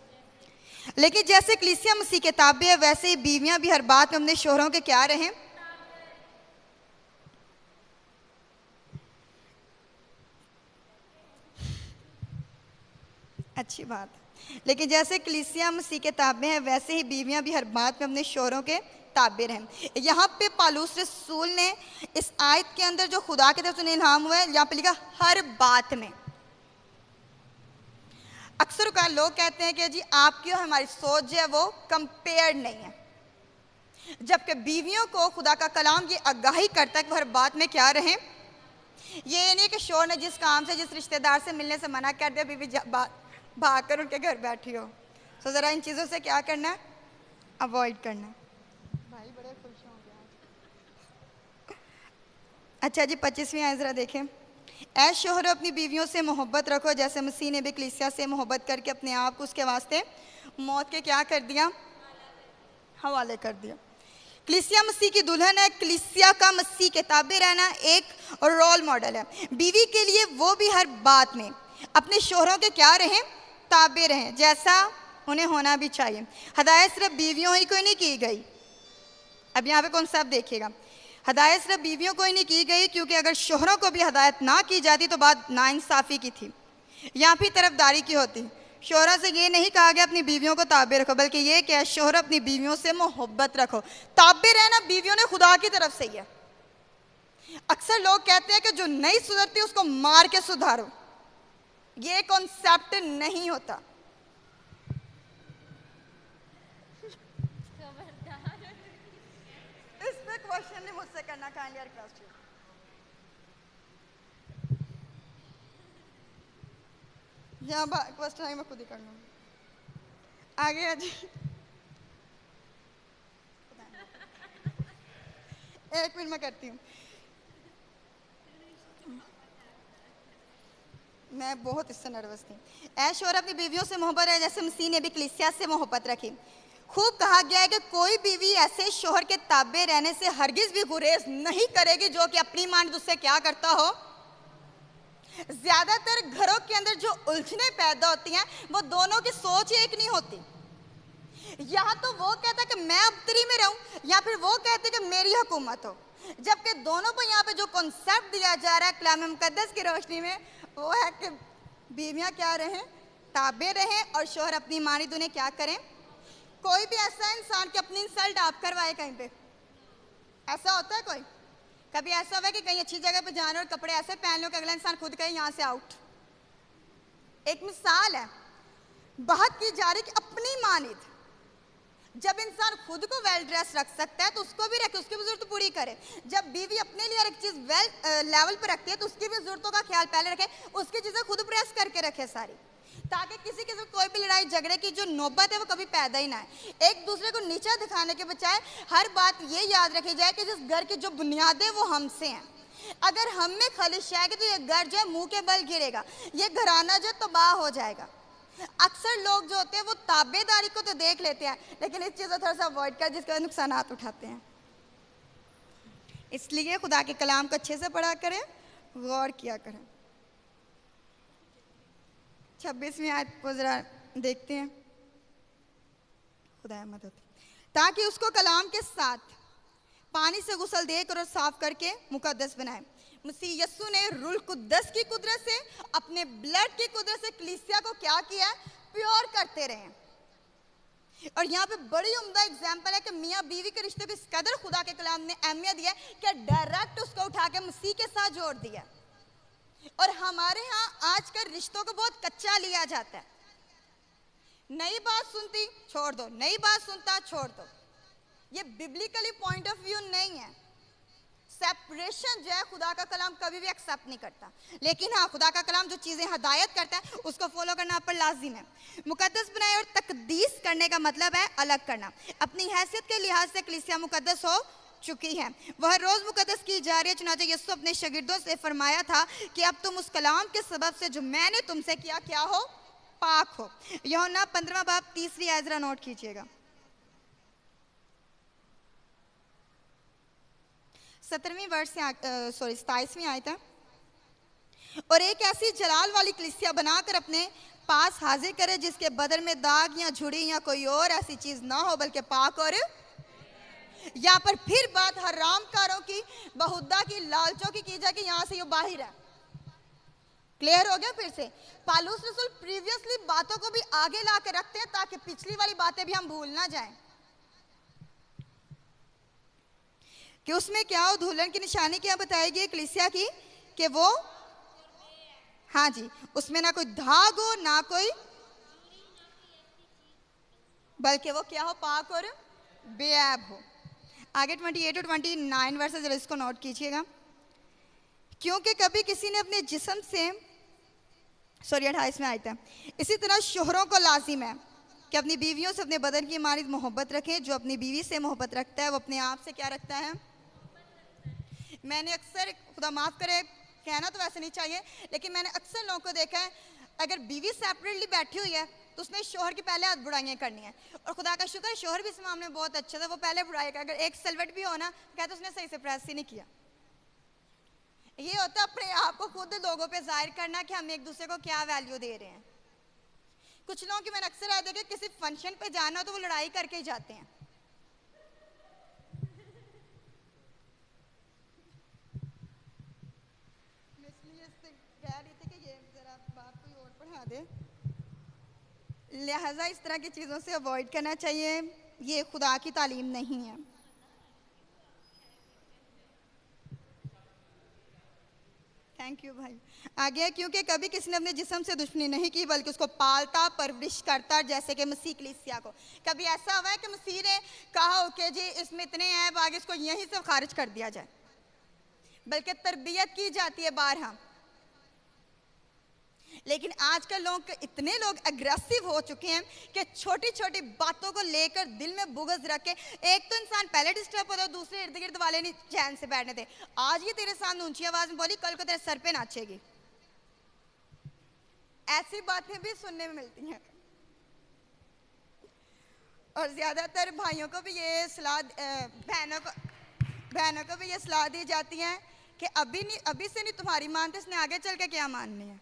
लेकिन जैसे कलीसिया मसीह के ताबे है, वैसे ही बीवियां भी हर बात में अपने शोहरों के क्या रहें? अच्छी बात है। लेकिन जैसे कलीसिया मसीह के ताबे हैं, वैसे ही बीवियां भी हर बात में अपने शोहरों के ताबे रहें। यहाँ पे पालूस रसूल ने इस आयत के अंदर जो खुदा की तरफ से इल्हाम हुआ है, यहाँ पे लिखा हर बात में। अक्सर का लोग कहते हैं कि जी आपकी और हमारी सोच जो है वो कंपेयर नहीं है, जबकि बीवियों को खुदा का कलाम ये आगाही करता है कि हर बात में क्या रहें। ये नहीं कि शोहर ने जिस काम से, जिस रिश्तेदार से मिलने से मना कर दिया, बीवी भाग कर उनके घर बैठी हो। तो ज़रा इन चीज़ों से क्या करना है? अवॉइड करना है। भाई बड़े खुश हो गया। अच्छा जी 25वीं आयत ज़रा देखें। ऐ शोहरों अपनी बीवियों से मोहब्बत रखो जैसे मसीह ने भी कलीसिया से मोहब्बत करके अपने आप को उसके वास्ते मौत के क्या कर दिया? हवाले कर दिया। कलीसिया मसीह की दुल्हन है। कलीसिया का मसीह के ताबे रहना एक रोल मॉडल है। बीवी के लिए वो भी हर बात में अपने शोहरों के क्या रहें? ताबे रहें, जैसा उन्हें होना भी चाहिए। हदायत सिर्फ बीवियों ही को नहीं की गई। अब यहाँ पे कॉन्सेप्ट देखिएगा, हदायत सिर्फ बीवियों को ही नहीं की गई, क्योंकि अगर शोहरों को भी हदायत ना की जाती तो बात नाइंसाफ़ी की थी, यहाँ भी तरफदारी की होती। शोहरों से ये नहीं कहा गया अपनी बीवियों को ताबे रखो, बल्कि ये क्या है? शोहर अपनी बीवियों से मोहब्बत रखो। ताबे रहना बीवियों ने खुदा की तरफ से ही है। अक्सर लोग कहते हैं कि जो नहीं सुधरती उसको मार के सुधारो, ये कॉन्सेप्ट नहीं होता। इस पे क्वेश्चन नहीं मुझसे करना, काइंडली रिक्वेस्ट यू। यहाँ क्वेश्चन है, मैं खुद ही कर लूँगी। आगे है जी एक मिनट में करती हूँ। मैं बहुत इससे नर्वस थी। ऐ शौहर अपनी बीवियों से मोहब्बत है जैसे मसीह ने भी कलीसिया से मोहब्बत रखी। खूब कहा गया है कि कोई बीवी ऐसे शौहर के ताबे रहने से हरगिज भी गुरेज नहीं करेगी जो कि अपनी मान उससे क्या करता हो। ज्यादातर घरों के अंदर जो उलझने पैदा होती हैं वो दोनों की सोच एक नहीं होती। यहाँ तो वो कहता है कि मैं अबतरी में रहूं, या फिर वो कहते हैं कि मेरी हुकूमत हो। जबकि दोनों को यहाँ पे जो कॉन्सेप्ट दिया जा रहा है कलाम मुकद्दस की रोशनी में, वो है कि बीवियां क्या रहें, ताबे रहें, और शौहर अपनी मानी दुनिया क्या करें। कोई भी ऐसा इंसान कि अपनी इंसल्ट आप करवाए कहीं पे, ऐसा होता है कोई? कभी ऐसा हुआ है कि कहीं अच्छी जगह पे जाना और कपड़े ऐसे पहन लो कि अगला इंसान खुद कहे यहाँ से आउट। एक मिसाल है बात की जा रही कि अपनी मानिद जब इंसान खुद को वेल ड्रेस रख सकता है तो उसको भी रखे, उसकी भी जरूरत पूरी करे। जब बीवी अपने लिए हर एक चीज वेल लेवल पर रखती है तो उसकी भी जरूरतों का ख्याल पहले रखे, उसकी चीजें खुद प्रेस करके रखे सारी, ताकि किसी के साथ कोई भी लड़ाई झगड़े की जो नौबत है वो कभी पैदा ही ना है। एक दूसरे को नीचा दिखाने के बजाय हर बात ये याद रखी जाए कि जिस घर की जो बुनियादें वो हमसे हैं। अगर हम में खलिश आएगी तो ये घर जो है मुंह के बल गिरेगा, ये घराना जो तबाह हो जाएगा। अक्सर लोग जो होते हैं वो ताबेदारी को तो देख लेते हैं लेकिन इस चीज़ को थोड़ा सा अवॉइड कर जिसके नुकसानात उठाते हैं। इसलिए खुदा के कलाम को अच्छे से पढ़ा करें, गौर किया करें। 26वीं आयत को जरा देखते हैं। खुदा मदद, ताकि उसको कलाम के साथ पानी से गुसल देकर और साफ करके मुकद्दस बनाए। मसीह यस्सु ने रूह कुद्दस की कुदरत से, अपने ब्लड की कुदरत से कलीसिया को क्या किया? प्योर करते रहे। और यहाँ पे बड़ी उम्दा एग्जाम्पल है कि मियाँ बीवी के रिश्ते को इस कदर खुदा के कलाम ने अहमियत दिया कि डायरेक्ट उसको उठा के मसीह के साथ जोड़ दिया। और हमारे यहाँ आजकल रिश्तों को बहुत कच्चा लिया जाता है। नई बात सुनती छोड़ दो, नई बात सुनता छोड़ दो। ये बिब्लिकली पॉइंट ऑफ व्यू नहीं है। सेपरेशन जो है खुदा का कलाम कभी भी एक्सेप्ट नहीं करता। लेकिन हाँ, खुदा का कलाम जो चीज़ें हदायत करता है उसको फॉलो करना आप पर लाजिम है। मुकद्दस बनाए और तकदीस करने का मतलब है अलग करना। अपनी हैसियत के लिहाज से कलीसिया मुकद्दस हो चुकी है, वह रोज़ मुकद्दस की जा रही है। चुनांचे यीशु अपने शागिर्दों से फरमाया था कि अब तुम उस कलाम के सबब से जो मैंने तुमसे किया क्या हो? पाक हो। यूहन्ना 15वां बाब 3री आयत जरा नोट कीजिएगा। 17वीं वर्ष से 27वीं आयत है। और एक ऐसी जलाल वाली कलीसिया बनाकर अपने पास हाजिर करे जिसके बदन में दाग या झुड़ी या कोई और ऐसी चीज ना हो बल्कि पाक और यहाँ पर फिर बात हरामकारों की, बहुदा की, लालचों की जाए कि यहाँ से ये बाहर है। क्लियर हो गया? फिर से पालूस रसूल प्रीवियसली बातों को भी आगे ला के रखते हैं ताकि पिछली वाली बातें भी हम भूल ना जाएं कि उसमें क्या हो। दुल्हन की निशानी क्या बताई गई कलीसिया की कि वो, हाँ जी, उसमें ना कोई धाग हो ना कोई, बल्कि वो क्या हो? पाक और बेऐब हो। आगे 28 और 29 वर्सेस जरा इसको नोट कीजिएगा। क्योंकि कभी किसी ने अपने जिस्म से 28 में आयत है, इसी तरह शोहरों को लाजिम है कि अपनी बीवियों से अपने बदन की मानिद मोहब्बत रखें। जो अपनी बीवी से मोहब्बत रखता है वो अपने आप से क्या रखता है? मैंने अक्सर, खुदा माफ़ करे कहना तो वैसे नहीं चाहिए, लेकिन मैंने अक्सर लोगों को देखा है अगर बीवी सेपरेटली बैठी हुई है तो उसने शोहर की पहले हाथ बुराइयाँ करनी है। और खुदा का शुक्र है शोहर भी इस मामले में बहुत अच्छा था, वो पहले बुराई का, अगर एक सलवट भी हो ना कहते उसने सही से प्रेस ही नहीं किया। ये होता है अपने आप को खुद लोगों पे जाहिर करना कि हम एक दूसरे को क्या वैल्यू दे रहे हैं। कुछ लोगों की मैंने अक्सर देखा किसी फंक्शन पे जाना तो वो लड़ाई करके ही जाते हैं। इसलिए इससे कह रही थी कि ये जरा बात कोई और पढ़ा दे, लिहाजा इस तरह की चीज़ों से अवॉइड करना चाहिए। ये खुदा की तालीम नहीं है। थैंक यू भाई। आगे, क्योंकि कभी किसी ने अपने जिस्म से दुश्मनी नहीं की बल्कि उसको पालता परवरिश करता, जैसे कि मसीह कलीसिया को। कभी ऐसा हुआ है कि मसीह ने कहा हो कि जी इसमें इतने ऐब आगे इसको यहीं से खारिज कर दिया जाए, बल्कि तरबियत की जाती है बारहा। लेकिन आजकल लोग इतने लोग एग्रेसिव हो चुके हैं कि छोटी छोटी बातों को लेकर दिल में बुग़्ज़ रख के, एक तो इंसान पहले डिस्टर्ब होता है, दूसरे इर्द गिर्द वाले नहीं चैन से बैठने थे। आज ये तेरे सामने ऊंची आवाज में बोली, कल को तेरे सर पे नाचेगी। ऐसी बातें भी सुनने में मिलती हैं। और ज़्यादातर भाइयों को भी ये सलाह, बहनों को भी ये सलाह दी जाती है कि अभी से नहीं तुम्हारी मानते, इसने आगे चल के क्या माननी है।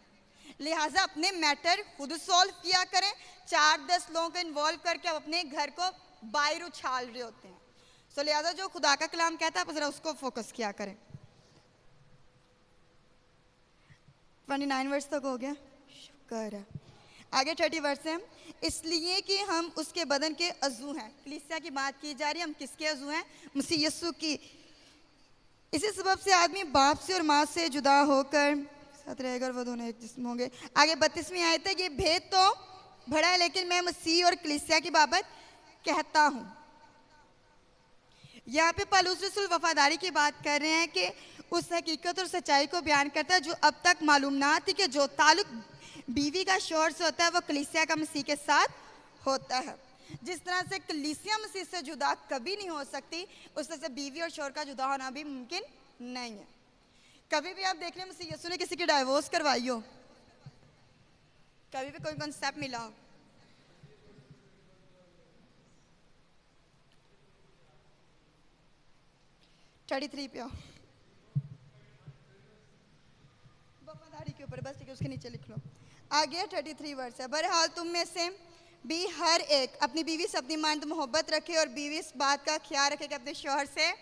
लिहाजा अपने मैटर खुद सॉल्व किया करें। 4-10 लोगों को इन्वॉल्व करके आप अपने घर को बाहर उछाल रहे होते हैं। सो लिहाजा जो खुदा का कलाम कहता है आप ज़रा उसको फोकस किया करें। 29 वर्ष तक हो गया, शुक्र है। आगे 30 वर्ष है, इसलिए कि हम उसके बदन के अज़ू हैं। कलीसिया की बात की जा रही है, हम किसके अज़ू हैं? मसीह यीशु की। इसी सबब से आदमी बाप से और माँ से जुदा होकर साथ रहेगा और वो दोनों एक जिस्म होंगे। आगे 32वीं आयत है, ये भेद तो बड़ा है लेकिन मैं मसीह और कलीसिया की बाबत कहता हूँ। यहाँ पे पौलुस रसूल वफादारी की बात कर रहे हैं कि उस हकीकत और सच्चाई को बयान करता है जो अब तक मालूम ना थी, कि जो ताल्लुक बीवी का शौहर से होता है वो कलीसिया का मसीह के साथ होता है। जिस तरह से कलीसिया मसीह से जुदा कभी नहीं हो सकती, उस तरह से बीवी और शौहर का जुदा होना भी मुमकिन नहीं है। कभी भी आप देख लें मसीह यीशु ने किसी की डाइवोर्स करवाई हो, कभी भी कोई कॉन्सेप्ट मिला हो? थर्टी थ्री पे आओ, वफादारी के ऊपर, बस ठीक है, उसके नीचे लिख लो। आगे 33 वर्ष है, बहरहाल तुम में से भी हर एक अपनी बीवी से अपनी मानद मोहब्बत रखे और बीवी इस बात का ख्याल रखे कि अपने शौहर से।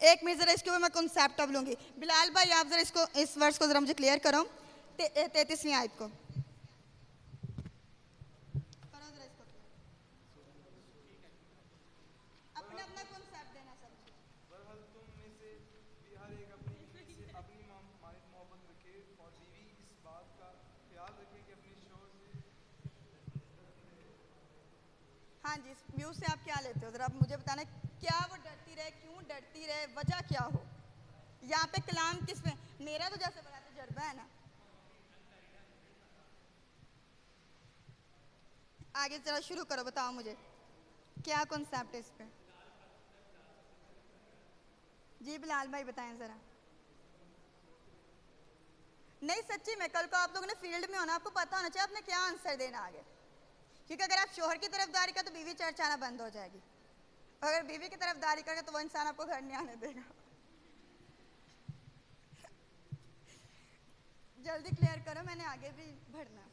एक मिनट जरा इसके ऊपर मैं कॉन्सेप्ट अब लूंगी। बिलाल भाई आप जरा इसको, इस वर्ष को जरा मुझे क्लियर करो, 33वीं आयत को अपना अपना कॉन्सेप्ट देना सब। बहरहाल तुम में से भी हर एक अपनी बीवी से अपनी मानद मोहब्बत रखे और बीवी इस बात का ख्याल रखे कि अपने शौहर से। हाँ जी, इस व्यू से आप क्या लेते हो, जरा आप मुझे बताना, क्या वो डरती रहे, क्यों डरती रहे, वजह क्या हो? यहाँ पे कलाम किस में? मेरा तो जैसे बड़ा तजर्बा है ना। आगे जरा शुरू करो, बताओ मुझे क्या कॉन्सेप्ट है इस पे। जी बिलाल भाई बताएं जरा। नहीं सच्ची में, कल को आप लोगों ने फील्ड में होना, आपको पता होना चाहिए आपने क्या आंसर देना आगे। क्योंकि अगर आप शोहर की तरफदारी का तो बीवी चर्चाना बंद हो जाएगी, अगर बीवी की तरफदारी करेगा तो वो इंसान आपको घर नहीं आने देगा। जल्दी क्लियर करो, मैंने आगे भी बढ़ना।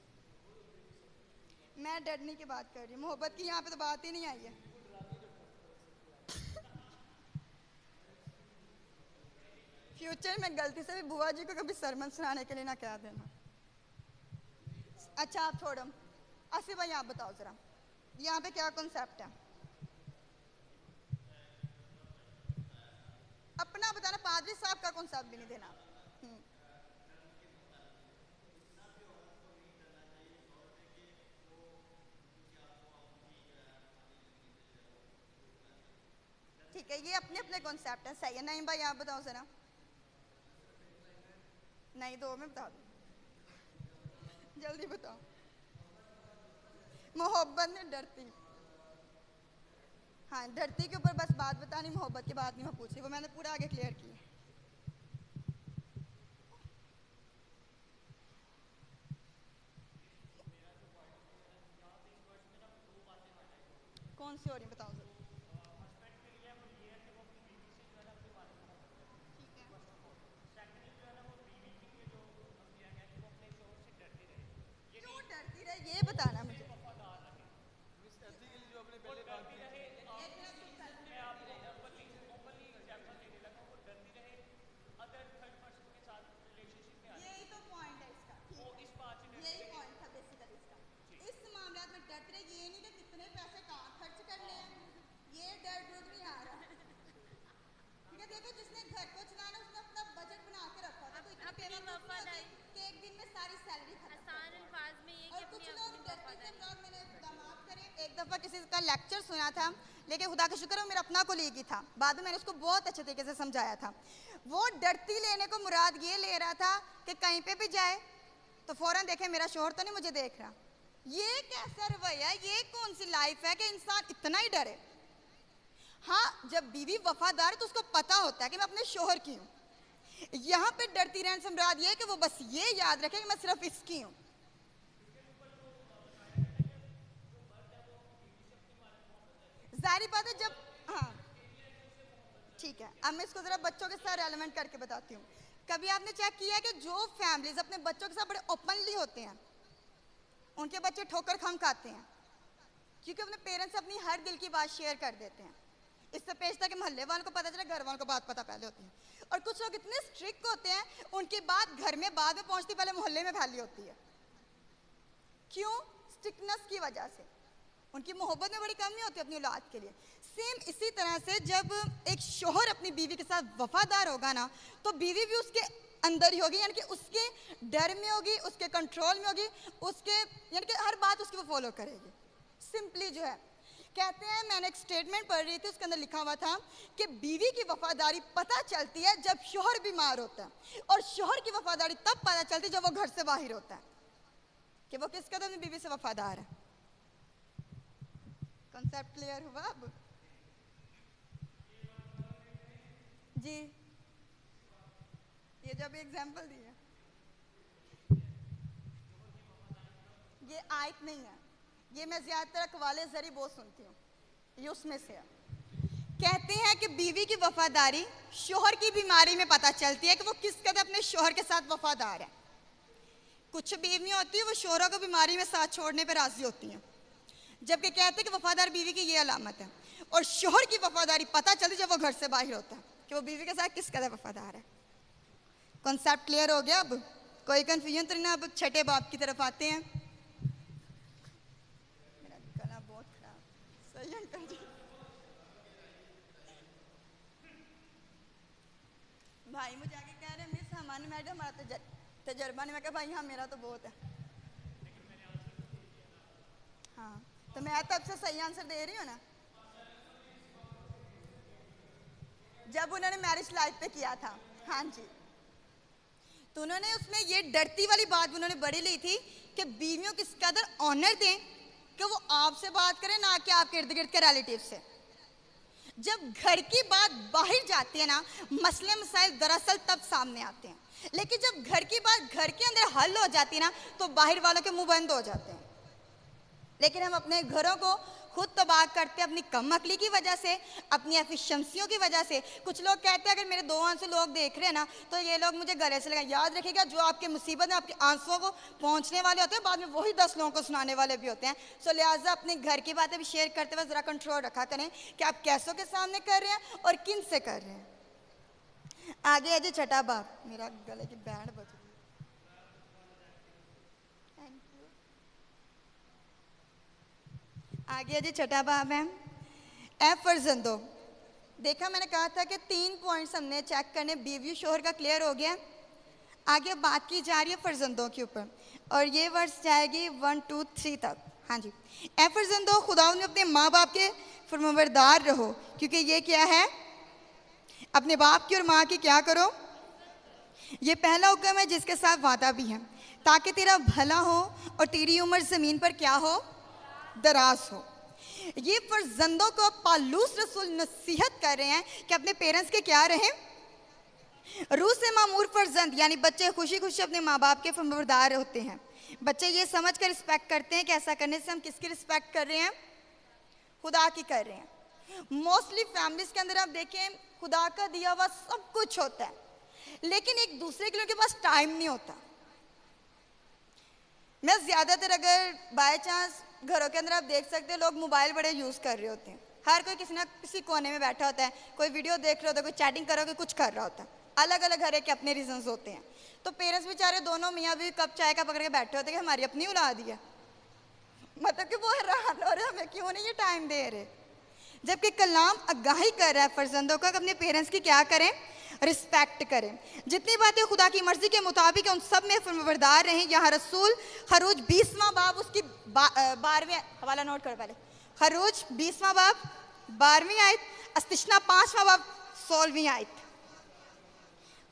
मैं डरने की बात कर रही हूँ, मोहब्बत की यहाँ पे तो बात ही नहीं आई है। फ्यूचर में गलती से भी बुआ जी को कभी सरमन सुनाने के लिए ना कह देना। अच्छा आप छोड़ो, आसिफ भाई आप बताओ जरा, यहाँ पे क्या कॉन्सेप्ट है? अपना बताना, पादरी साहब का कॉन्सेप्ट भी नहीं देना। ठीक है, ये अपने अपने कॉन्सेप्ट है, सही है। नहीं भाई आप बताओ जरा। नहीं, दो में बता दो, जल्दी बताओ। मोहब्बत में डरती, हाँ डरती के ऊपर बस बात बतानी, मोहब्बत की बात नहीं मैं पूछ रही, वो मैंने पूरा आगे क्लियर किया। कौन सी हो रही बताओ जरा। क्यों डरती रहे ये बताना मुझे। जो अपने पहले बात की यही तो पॉइंट है इसका, यही पॉइंट था बेसिकली इसका। इस मामले में डरते रहे, ये नहीं कि कितने पैसे कहाँ खर्च करने हैं, ये डर डर नहीं आ रहा। ठीक है, देखो जिसने घर को चलाना उसने अपना बजट बना के रखा था, तो इतनी अपनी पेमेंट वफादारी कि एक दिन में सारी सैलरी खत्म। आसान अल्फाज में ये कि और अपनी कुछ अपनी लोग डरते थे, वफादारी। मैंने दामाद करे, एक दफा दफ़ा किसी का लेक्चर सुना था, लेकिन खुदा का शुक्र है मेरा अपना कोलीग ही था। बाद में मैंने उसको बहुत अच्छे तरीके से समझाया था। वो डरती लेने को मुराद ये ले रहा था कि कहीं पे भी जाए तो फ़ौरन देखे मेरा शोहर तो नहीं मुझे देख रहा। ये कैसा रवैया, ये कौन सी लाइफ है कि इंसान इतना ही डरे। हाँ, जब बीवी वफादार है तो उसको पता होता है कि मैं अपने शोहर की हूँ। यहाँ पे डरती रहने से मुराद ये है कि वो बस ये याद रखे कि मैं सिर्फ इसकी हूँ। जाहिर बात है जब, हाँ ठीक है, अब मैं इसको जरा बच्चों के साथ रेलेवेंट करके बताती हूँ। कभी आपने चेक किया है कि जो फैमिलीज अपने बच्चों के साथ बड़े ओपनली होते हैं, उनके बच्चे ठोकर खम खाते हैं, क्योंकि अपने पेरेंट्स से अपनी हर दिल की बात शेयर कर देते हैं। इससे पेश था कि मोहल्ले वालों को पता चले, घर वालों को बात पता पहले होती है। और कुछ लोग इतने स्ट्रिक्ट होते हैं, उनकी बात घर में बाद में पहुंचती पहले मोहल्ले में फैली होती है। क्यों? स्ट्रिक्टनेस की वजह से। उनकी मोहब्बत में बड़ी कमी होती है अपनी औलाद के लिए। सेम इसी तरह से जब एक शोहर अपनी बीवी के साथ वफादार होगा ना, तो बीवी भी उसके अंदर ही होगी, यानी कि उसके डर में होगी, उसके कंट्रोल में होगी, उसके यानी कि हर बात उसकी वो फॉलो करेगी। सिंपली जो है कहते हैं, मैंने एक स्टेटमेंट पढ़ रही थी, उसके अंदर लिखा हुआ था कि बीवी की वफादारी पता चलती है जब शोहर बीमार होता है, और शोहर की वफादारी तब पता चलती है जब वो घर से बाहर होता है कि वो किस कदर अपनी बीवी से वफादार है। कॉन्सेप्ट क्लियर हुआ अब? जी, ये जब एग्जाम्पल दिया, ये आयत नहीं है, ये मैं ज्यादातर अकवाले जरी बहुत सुनती हूँ, ये उसमें से है। कहते हैं कि बीवी की वफादारी शोहर की बीमारी में पता चलती है कि वो किस कदर अपने शोहर के साथ वफादार है। कुछ बीवियाँ होती है वो शोहरों को बीमारी में साथ छोड़ने पर राजी होती हैं, जबकि कहते हैं कि वफादार बीवी की ये अलामत है। और शोहर की वफादारी पता चलती जब वो घर से बाहर होता है कि वो बीवी के साथ किस कदर वफादार है। कॉन्सेप्ट क्लियर हो गया? अब कोई कंफ्यूजन तो नहीं ना? अब छठे बाब की तरफ आते हैं। मेरा गला बहुत खराब, सही अंकल जी। भाई मुझे आगे कह रहे हैं मिस हमारी मैडम हमारा तजर्बा नहीं। मैं कहा भाई हाँ मेरा तो बहुत है। हाँ तो मैं तब से सही आंसर दे रही हूँ ना। जब उन्होंने मैरिज लाइफ पे किया था, हाँ जी, तो उन्होंने उसमें ये डरती वाली बात उन्होंने बड़ी ली थी कि बीवियों किस कदर ऑनर दें कि वो आपसे बात करें, ना कि आपके इर्द गिर्द के रिलेटिव से। जब घर की बात बाहर जाती है ना, मसले मसाइल दरअसल तब सामने आते हैं, लेकिन जब घर की बात घर के अंदर हल हो जाती है ना, तो बाहर वालों के मुंह बंद हो जाते हैं। लेकिन हम अपने घरों को खुद तबाह करते हैं अपनी कम अकली की वजह से, अपनी एफिशिएंसियों की वजह से। कुछ लोग कहते हैं अगर मेरे 2 आंसू लोग देख रहे हैं ना, तो ये लोग मुझे गले से लगा। याद रखिएगा, जो आपके मुसीबत में आपके आंसुओं को पहुंचने वाले होते हैं, बाद में वही 10 लोगों को सुनाने वाले भी होते हैं। सो लिहाजा अपने घर की बातें भी शेयर करते हुए ज़रा कंट्रोल रखा करें कि आप कैसों के सामने कर रहे हैं और किन से कर रहे हैं। आगे है जी छठा बाब। मेरा गले की बैंड बज रही है। Thank you. आगे है जी छठा बाब है, ए फर्जंदो। देखा, मैंने कहा था कि 3 पॉइंट्स हमने चेक करने, बीवी शोहर का क्लियर हो गया। आगे बात की जा रही है फर्जंदों के ऊपर, और ये वर्ड्स जाएगी 1 2 3 तक। हाँ जी, ए फर्जंदो, खुदा ने अपने माँ बाप के फरमाबरदार रहो, क्योंकि ये क्या है, अपने बाप की और माँ की क्या करो, ये पहला हुक्म है जिसके साथ वादा भी है, ताकि तेरा भला हो और तेरी उम्र ज़मीन पर क्या हो, दराज हो। ये फर्जंदों को पालूस रसूल नसीहत कर रहे हैं कि अपने पेरेंट्स के क्या रहें, रूह से मामूर फर्जंद, यानी बच्चे खुशी खुशी अपने माँ बाप के फरमाबरदार होते हैं। बच्चे ये समझ कर रिस्पेक्ट करते हैं कि ऐसा करने से हम किसकी रिस्पेक्ट कर रहे हैं, खुदा की कर रहे हैं। मोस्टली फैमिलीज के अंदर आप देखें, खुदा का दिया हुआ सब कुछ होता है, लेकिन एक दूसरे के लोगों के पास टाइम नहीं होता। मैं ज़्यादातर अगर बाय चांस घरों के अंदर आप देख सकते हैं, लोग मोबाइल बड़े यूज़ कर रहे होते हैं। हर कोई किसी ना किसी कोने में बैठा होता है, कोई वीडियो देख रहा होता है, कोई चैटिंग कर रहा होता है, कुछ कर रहा होता है। अलग अलग हर एक के अपने रीजंस होते हैं। तो पेरेंट्स बेचारे दोनों मियाँ भी कप चाय का पकड़ के बैठे होते हैं कि हमारी अपनी औलाद ही है, मतलब कि वो हैरान हो रहे हमें क्यों नहीं ये टाइम दे रहे। जबकि कलाम आगाही कर रहा है फर्जंदों का, अपने पेरेंट्स की क्या करें, रिस्पेक्ट करें। जितनी बातें खुदा की मर्जी के मुताबिक है उन सब में फरमाबरदार रहें। यहाँ रसूल खरूज 20वां बाब उसकी 12वें हवाला नोट करो पहले। खरूज 20वां बाब 12वीं आयत, इस्तिस्ना 5वां बाब 16वीं आयत।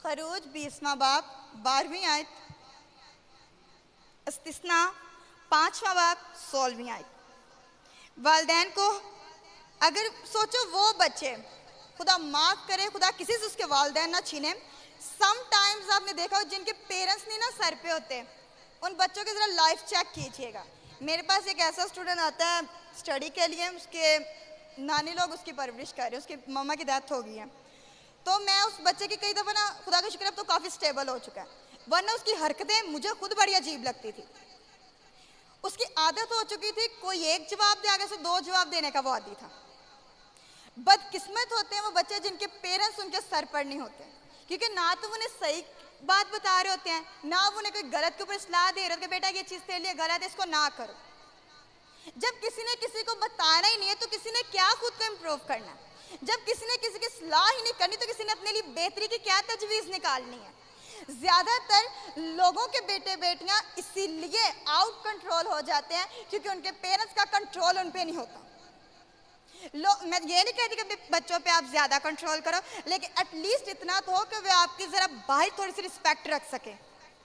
खरूज 20वां बाब 12वीं आयत, इस्तिस्ना 5वां बाब 16वीं आयत। वालिदैन को अगर सोचो वो बच्चे, खुदा माफ करे, खुदा किसी से उसके वालिदैन ना छीने, समटाइम्स आपने देखा हो जिनके पेरेंट्स नहीं ना सर पे होते, उन बच्चों की जरा लाइफ चेक कीजिएगा। मेरे पास एक ऐसा स्टूडेंट आता है स्टडी के लिए, उसके नानी लोग उसकी परवरिश कर रहे हैं, उसकी मम्मा की डेथ हो गई है। तो मैं उस बच्चे की कई दफ़ा ना, खुदा का शुक्र अब तो काफ़ी स्टेबल हो चुका है, वरना उसकी हरकतें मुझे खुद बड़ी अजीब लगती थी। उसकी आदत हो चुकी थी कोई एक जवाब दे, आगे से 2 जवाब देने का वो आदी था। बदकिस्मत होते हैं वो बच्चे जिनके पेरेंट्स उनके सर पर नहीं होते, क्योंकि ना तो उन्हें सही बात बता रहे होते हैं, ना वो उन्हें कोई गलत के ऊपर सलाह दे रहे होते, बेटा ये चीज़ तेरे लिए गलत है, इसको ना करो। जब किसी ने किसी को बताना ही नहीं है तो किसी ने क्या खुद को इम्प्रूव करना है? जब किसी ने किसी की सलाह ही नहीं करनी तो किसी ने अपने लिए बेहतरी की क्या तजवीज़ निकालनी है? ज़्यादातर लोगों के बेटे बेटियां इसीलिए आउट कंट्रोल हो जाते हैं क्योंकि उनके पेरेंट्स का कंट्रोल उन पे नहीं होता। मैं ये नहीं कहती कि बच्चों पे आप ज़्यादा कंट्रोल करो, लेकिन एटलीस्ट इतना तो हो कि वे आपकी ज़रा बाहर थोड़ी सी रिस्पेक्ट रख सके।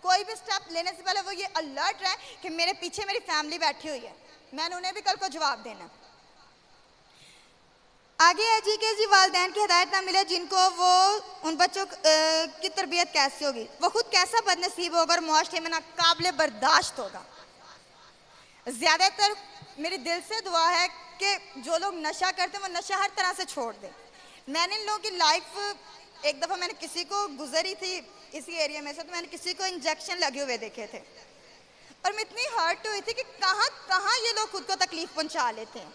कोई भी स्टेप लेने से पहले वो ये अलर्ट रहे कि मेरे पीछे मेरी फैमिली बैठी हुई है, मैंने उन्हें भी कल को जवाब देना। आगे है जी के जी वालिदैन की हिदायत ना मिले जिनको वो उन बच्चों की तरबियत कैसी होगी, वो खुद कैसा बदनसीब होगा और मुआशरे में नाकाबिले बर्दाश्त होगा। ज़्यादातर मेरी दिल से दुआ है कि जो लोग नशा करते हैं वो नशा हर तरह से छोड़ दें। मैंने इन लोगों की लाइफ, एक दफ़ा मैंने किसी को गुजरी थी इसी एरिया में से, तो मैंने किसी को इंजेक्शन लगे हुए देखे थे और मैं इतनी हर्ट हुई थी कि कहाँ कहाँ ये लोग खुद को तकलीफ पहुँचा लेते हैं।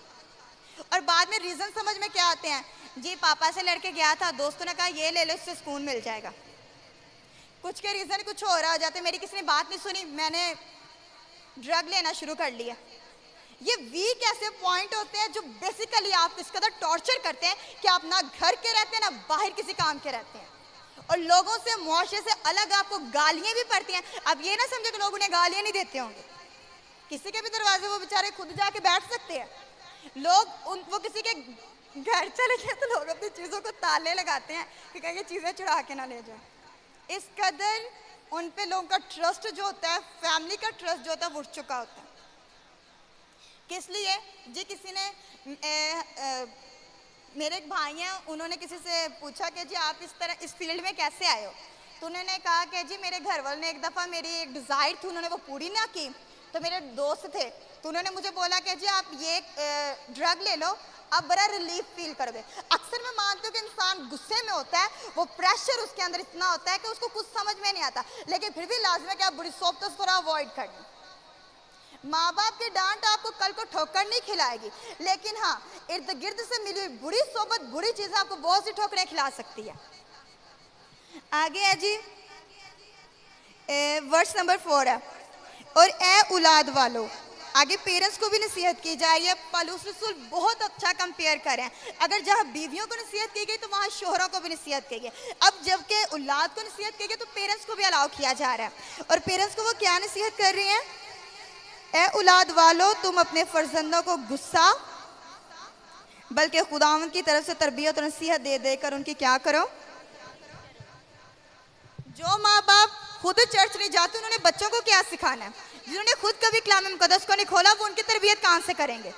और बाद में रीज़न समझ में क्या आते हैं, जी पापा से लड़के गया था, दोस्तों ने कहा ये ले लो इससे सुकून मिल जाएगा। कुछ के रीज़न कुछ और आ जाते, मेरी किसी ने बात नहीं सुनी, मैंने ड्रग लेना शुरू कर लिया। ये वीक ऐसे पॉइंट होते हैं जो बेसिकली आप इस कदर टॉर्चर करते हैं कि आप ना घर के रहते हैं ना बाहर किसी काम के रहते हैं, और लोगों से मुआशरे से अलग आपको गालियाँ भी पड़ती हैं। अब ये ना समझे कि लोग उन्हें गालियाँ नहीं देते होंगे, किसी के भी दरवाजे वो बेचारे खुद जाके बैठ सकते हैं। लोग वो किसी के घर चले गए तो लोग अपनी चीज़ों को ताले लगाते हैं कि कहीं ये चीज़ें चुरा के ना ले जाए। इस कदर उन पे लोगों का ट्रस्ट जो होता है, फैमिली का ट्रस्ट जो होता है वो उठ चुका होता है। किस लिए जी, किसी ने मेरे एक भाई हैं, उन्होंने किसी से पूछा कि जी आप इस तरह इस फील्ड में कैसे आए हो, तो उन्होंने कहा कि जी मेरे घर वालों ने एक दफ़ा मेरी एक डिज़ायर थी, उन्होंने वो पूरी ना की, तो मेरे दोस्त थे तो उन्होंने मुझे बोला कि जी आप ये ड्रग ले लो, आप बड़ा रिलीफ फील करोगे। अक्सर मैं मानती हूँ कि इंसान गुस्से में होता है, वो प्रेशर उसके अंदर इतना होता है कि उसको कुछ समझ में नहीं आता, लेकिन फिर भी लाजमी है कि आप बुरी सोबतों से थोड़ा अवॉइड करना। माँ बाप की डांट आपको कल को ठोकर नहीं खिलाएगी, लेकिन हाँ इर्द गिर्द से मिली हुई बुरी सोबत, बुरी चीज़ें आपको बहुत सी ठोकरें खिला सकती है। आगे है जी वर्स नंबर 4 है, और ए औलाद वालों, आगे पेरेंट्स को भी नसीहत की जा रही है। पौलुस रसूल बहुत अच्छा कंपेयर करें, अगर जहाँ बीवियों को नसीहत की गई तो वहाँ शोहरों को भी नसीहत की गई। अब जबकि औलाद को नसीहत की गई तो पेरेंट्स को भी अलाउ किया जा रहा है, और पेरेंट्स को वो क्या नसीहत कर रही हैं, ए औलाद वालों तुम अपने फर्जंदों को गुस्सा बल्कि खुदावंद की तरफ से तरबियत और नसीहत दे देकर उनकी क्या करो। जो माँ बाप खुद चर्च नहीं जाते उन्होंने बच्चों को क्या सिखाना है? जिन्होंने खुद कभी कलाम मुकद्दस को नहीं खोला वो उनकी तरबियत कहाँ से करेंगे?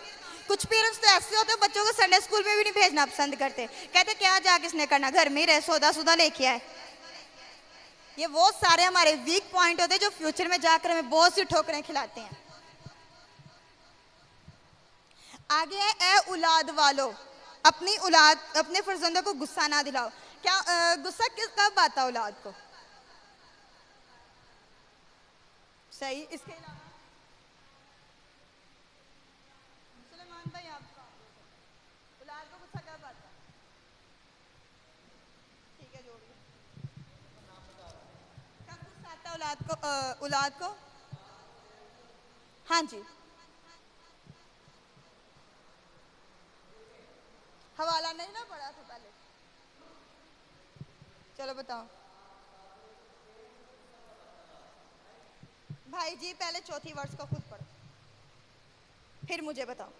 कुछ पेरेंट्स तो ऐसे होते हैं बच्चों को संडे स्कूल में भी नहीं भेजना पसंद करते, कहते क्या जा किसने करना, घर में ही रहे, सौदा सूदा लेके आए। ये वो सारे हमारे वीक पॉइंट होते हैं जो फ्यूचर में जाकर हमें बहुत सी ठोकरें खिलाते हैं। आगे है ए औलाद वालों, अपनी औलाद अपने फर्जंदों को गुस्सा ना दिलाओ। क्या गुस्सा किस कब आता है औलाद को? सही। इसके अलावा सुलेमान भाई आप औलाद को गुस्सा कब आता है? ठीक है, जो भी कब गुस्सा आता है औलाद को? हाँ जी, हवाला नहीं ना पढ़ा था पहले, चलो बताओ भाई जी, पहले चौथी वर्ष को खुद पढ़ो। फिर मुझे बताओ,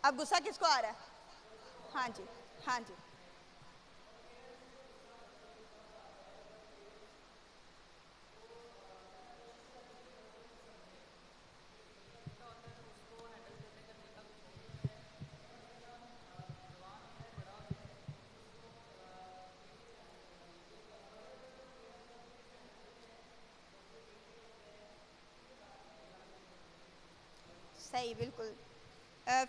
अब गुस्सा किसको आ रहा है? हाँ जी, हाँ जी। सही, बिल्कुल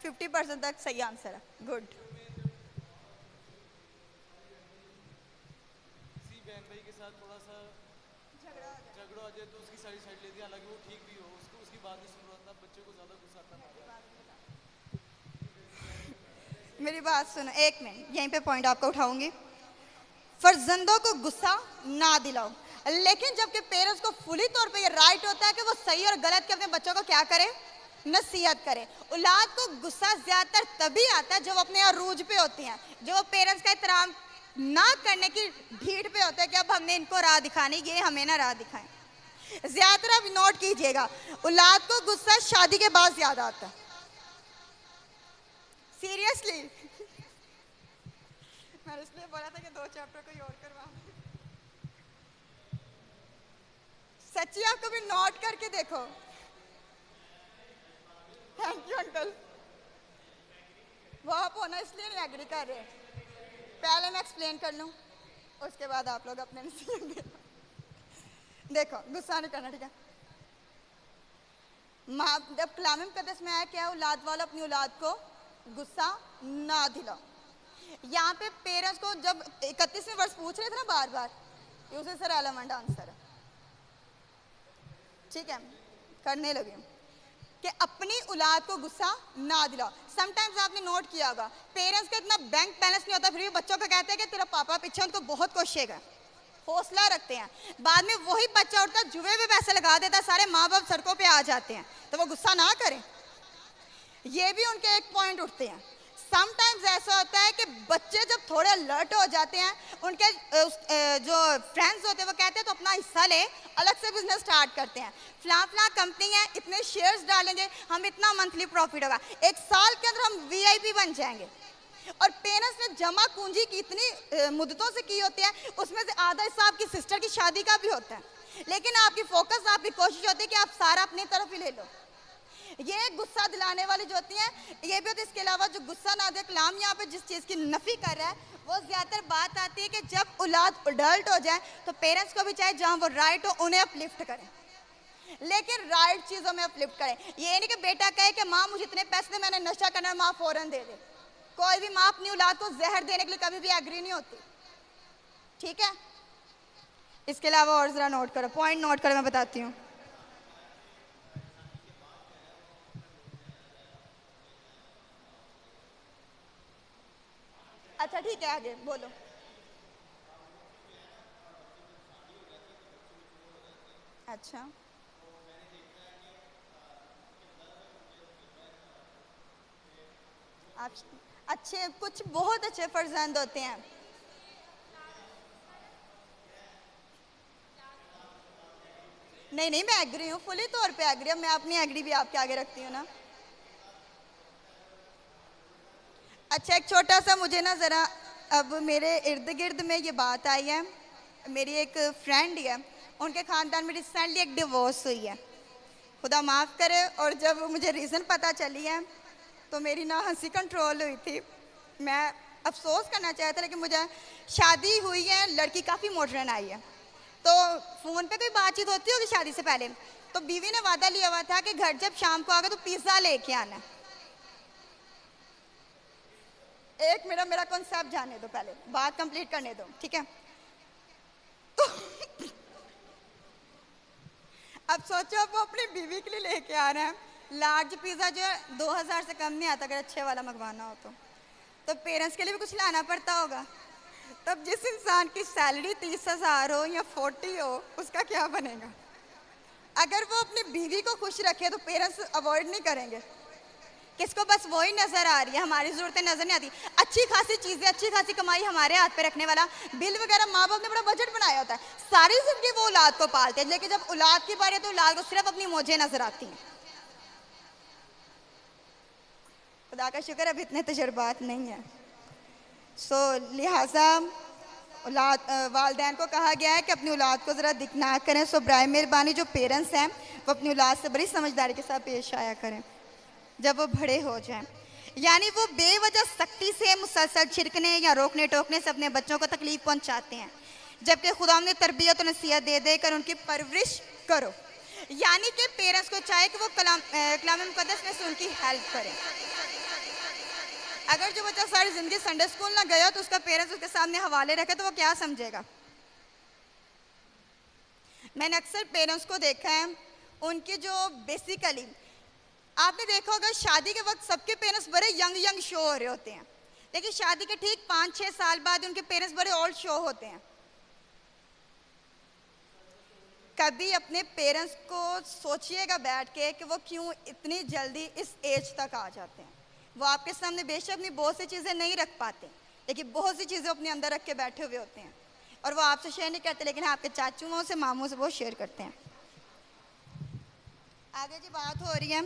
50% तक सही आंसर है। गुड। किसी बहन भाई के साथ थोड़ा सा झगड़ा हो जाए तो उसकी सारी साइड लेती है, हालांकि वो ठीक भी हो, उसको उसकी बात नहीं सुन रहा था, बच्चे को ज़्यादा गुस्सा आता है। मेरी बात सुनो, एक मिनट, यहीं पे पॉइंट आपका उठाऊंगी। फर्जंदों को गुस्सा ना दिलाओ, लेकिन जबकि पेरेंट्स को फुली तौर पे ये राइट होता है कि वो सही और गलत के अपने बच्चों को क्या करे, नसीहत करे। औलाद को गुस्सा ज्यादातर तभी आता है जब वो अपने अरूज पे होती हैं, जो पेरेंट्स का एहतराम ना करने की ढीठ पे होते हैं कि अब हमने इनको राह दिखानी, ये हमें ना राह दिखाएं। ज्यादातर आप नोट कीजिएगा, औलाद को गुस्सा शादी के बाद ज्यादा आता है। सीरियसली मैंने इसलिए बोला था कि 2 चैप्टर कोई और करवा। सच्ची आप कभी नोट करके देखो। Thank you uncle. वो आप होना इसलिए नहीं एग्री कर रहे, पहले मैं एक्सप्लेन कर लूं, उसके बाद आप लोग अपने नसीहत दे। देखो, गुस्सा नहीं करना, ठीक है? जब कलाम मुक़द्दस में आया क्या, औलाद वाला अपनी औलाद को गुस्सा ना दिलाओ। यहाँ पे पेरेंट्स को जब 31वें वर्ष पूछ रहे थे ना बार बार, ये उसे सर एलिमेंट आंसर है, ठीक है? करने लगी हूँ कि अपनी औलाद को गुस्सा ना दिलाओ। समटाइम्स आपने नोट किया होगा, पेरेंट्स का इतना बैंक बैलेंस नहीं होता, फिर भी बच्चों को कहते हैं कि तेरा पापा पीछे, उनको बहुत कोशिश है, हौसला रखते हैं। बाद में वही बच्चा उठता जुए में पैसे लगा देता, सारे माँ बाप सड़कों पे आ जाते हैं, तो वो गुस्सा ना करें। ये भी उनके एक पॉइंट उठते हैं। समटाइम्स ऐसा होता है कि बच्चे जब थोड़े अलर्ट हो जाते हैं, उनके जो फ्रेंड्स होते हैं वो कहते हैं तो अपना हिस्सा ले, अलग से बिजनेस स्टार्ट करते हैं। फला कंपनी है, इतने शेयर्स डालेंगे, हम इतना मंथली प्रॉफिट होगा, 1 साल के अंदर हम वीआईपी बन जाएंगे। और पेरेंट्स ने जमा पूंजी की इतनी मुद्दतों से की होती है, उसमें से आधा हिस्सा आपकी सिस्टर की शादी का भी होता है, लेकिन आपकी फोकस, आपकी कोशिश होती है कि आप सारा अपनी तरफ ही ले लो। ये गुस्सा दिलाने वाली जो होती हैं, ये भी होती है। इसके अलावा जो गुस्सा ना दे, कलाम यहाँ पे जिस चीज़ की नफ़ी कर रहा है, वो ज़्यादातर बात आती है कि जब औलाद अडल्ट हो जाए तो पेरेंट्स को भी चाहे जहाँ वो राइट हो उन्हें अपलिफ्ट करें, लेकिन राइट चीज़ों में अपलिफ्ट करें। ये नहीं कि बेटा कहे कि माँ मुझे इतने पैसे दे, मैंने नशा करना है, माँ फ़ौरन दे दे। कोई भी माँ अपनी औलाद को जहर देने के लिए कभी भी एग्री नहीं होती, ठीक है? इसके अलावा और ज़रा नोट करो, पॉइंट नोट करो, मैं बताती हूँ। अच्छा ठीक है, आगे बोलो। अच्छा, अच्छे, कुछ बहुत अच्छे फर्जंद होते हैं। नहीं नहीं, मैं एग्री हूँ, फुली तौर पे एग्री हूँ, मैं अपनी एग्री भी आपके आगे रखती हूँ ना। अच्छा, एक छोटा सा मुझे ना ज़रा, अब मेरे इर्द गिर्द में ये बात आई है, मेरी एक फ्रेंड है, उनके ख़ानदान में रिसेंटली एक डिवोर्स हुई है, खुदा माफ़ करे। और जब मुझे रीज़न पता चली है तो मेरी ना हंसी कंट्रोल हुई थी। मैं अफसोस करना चाहता, लेकिन मुझे शादी हुई है, लड़की काफ़ी मॉडर्न आई है, तो फ़ोन पे कोई बातचीत होती होगी शादी से पहले, तो बीवी ने वादा लिया हुआ था कि घर जब शाम को आगे तो पिज़्ज़ा लेके आना। एक मिनट, मेरा कॉन्सेप्ट जानने दो, पहले बात कंप्लीट करने दो, ठीक है? तो अब सोचो, वो अपनी बीवी के लिए लेके आ रहे हैं, लार्ज पिज़्ज़ा जो है 2000 से कम नहीं आता, अगर अच्छे वाला मंगवाना हो तो पेरेंट्स के लिए भी कुछ लाना पड़ता होगा। तब जिस इंसान की सैलरी 30,000 हो या 40 हो, उसका क्या बनेगा? अगर वो अपनी बीवी को खुश रखे तो पेरेंट्स अवॉइड नहीं करेंगे, किसको बस वही नजर आ रही है, हमारी जरूरतें नजर नहीं आती। अच्छी खासी चीजें, अच्छी खासी कमाई हमारे हाथ पे रखने वाला, बिल वगैरह माँ बाप ने बड़ा बजट बनाया होता है, सारी जिंदगी वो औलाद को पालते हैं, लेकिन जब औलाद की बारी है तो औलाद को सिर्फ अपनी मौजें नजर आती हैं। खुदा का शुक्र अब इतने तजुर्बात नहीं है। सो लिहाजा औलाद वालदैन को कहा गया है कि अपनी औलाद को ज़रा दिखना करें। सो बराए मेहरबानी जो पेरेंट्स हैं वो अपनी औलाद से बड़ी समझदारी के साथ पेश आया करें जब वो बड़े हो जाएं। यानी वो बेवजह सख्ती से मुसलसल छिड़कने या रोकने टोकने से अपने बच्चों को तकलीफ पहुंचाते हैं, जबकि खुदा ने तरबियत और नसीहत दे देकर उनकी परवरिश करो। यानी कि पेरेंट्स को चाहे कि वो कलाम मुकद्दस में से उनकी हेल्प करें। अगर जो बच्चा सारी जिंदगी संडे स्कूल ना गया तो उसका पेरेंट्स उसके सामने हवाले रखे तो वो क्या समझेगा। मैंने अक्सर पेरेंट्स को देखा है, उनके जो बेसिकली आपने देखा होगा शादी के वक्त सबके पेरेंट्स बड़े यंग शो हो रहे होते हैं, लेकिन शादी के ठीक 5-6 साल बाद उनके पेरेंट्स बड़े ओल्ड शो होते हैं। कभी अपने पेरेंट्स को सोचिएगा बैठ के कि वो क्यों इतनी जल्दी इस एज तक आ जाते हैं। वो आपके सामने बेशक अपनी बहुत सी चीज़ें नहीं रख पाते, लेकिन बहुत सी चीज़ें अपने अंदर रख के बैठे हुए होते हैं और वो आपसे शेयर नहीं करते, लेकिन आपके चाचुओं से मामों से वो शेयर करते हैं। आगे जी बात हो रही है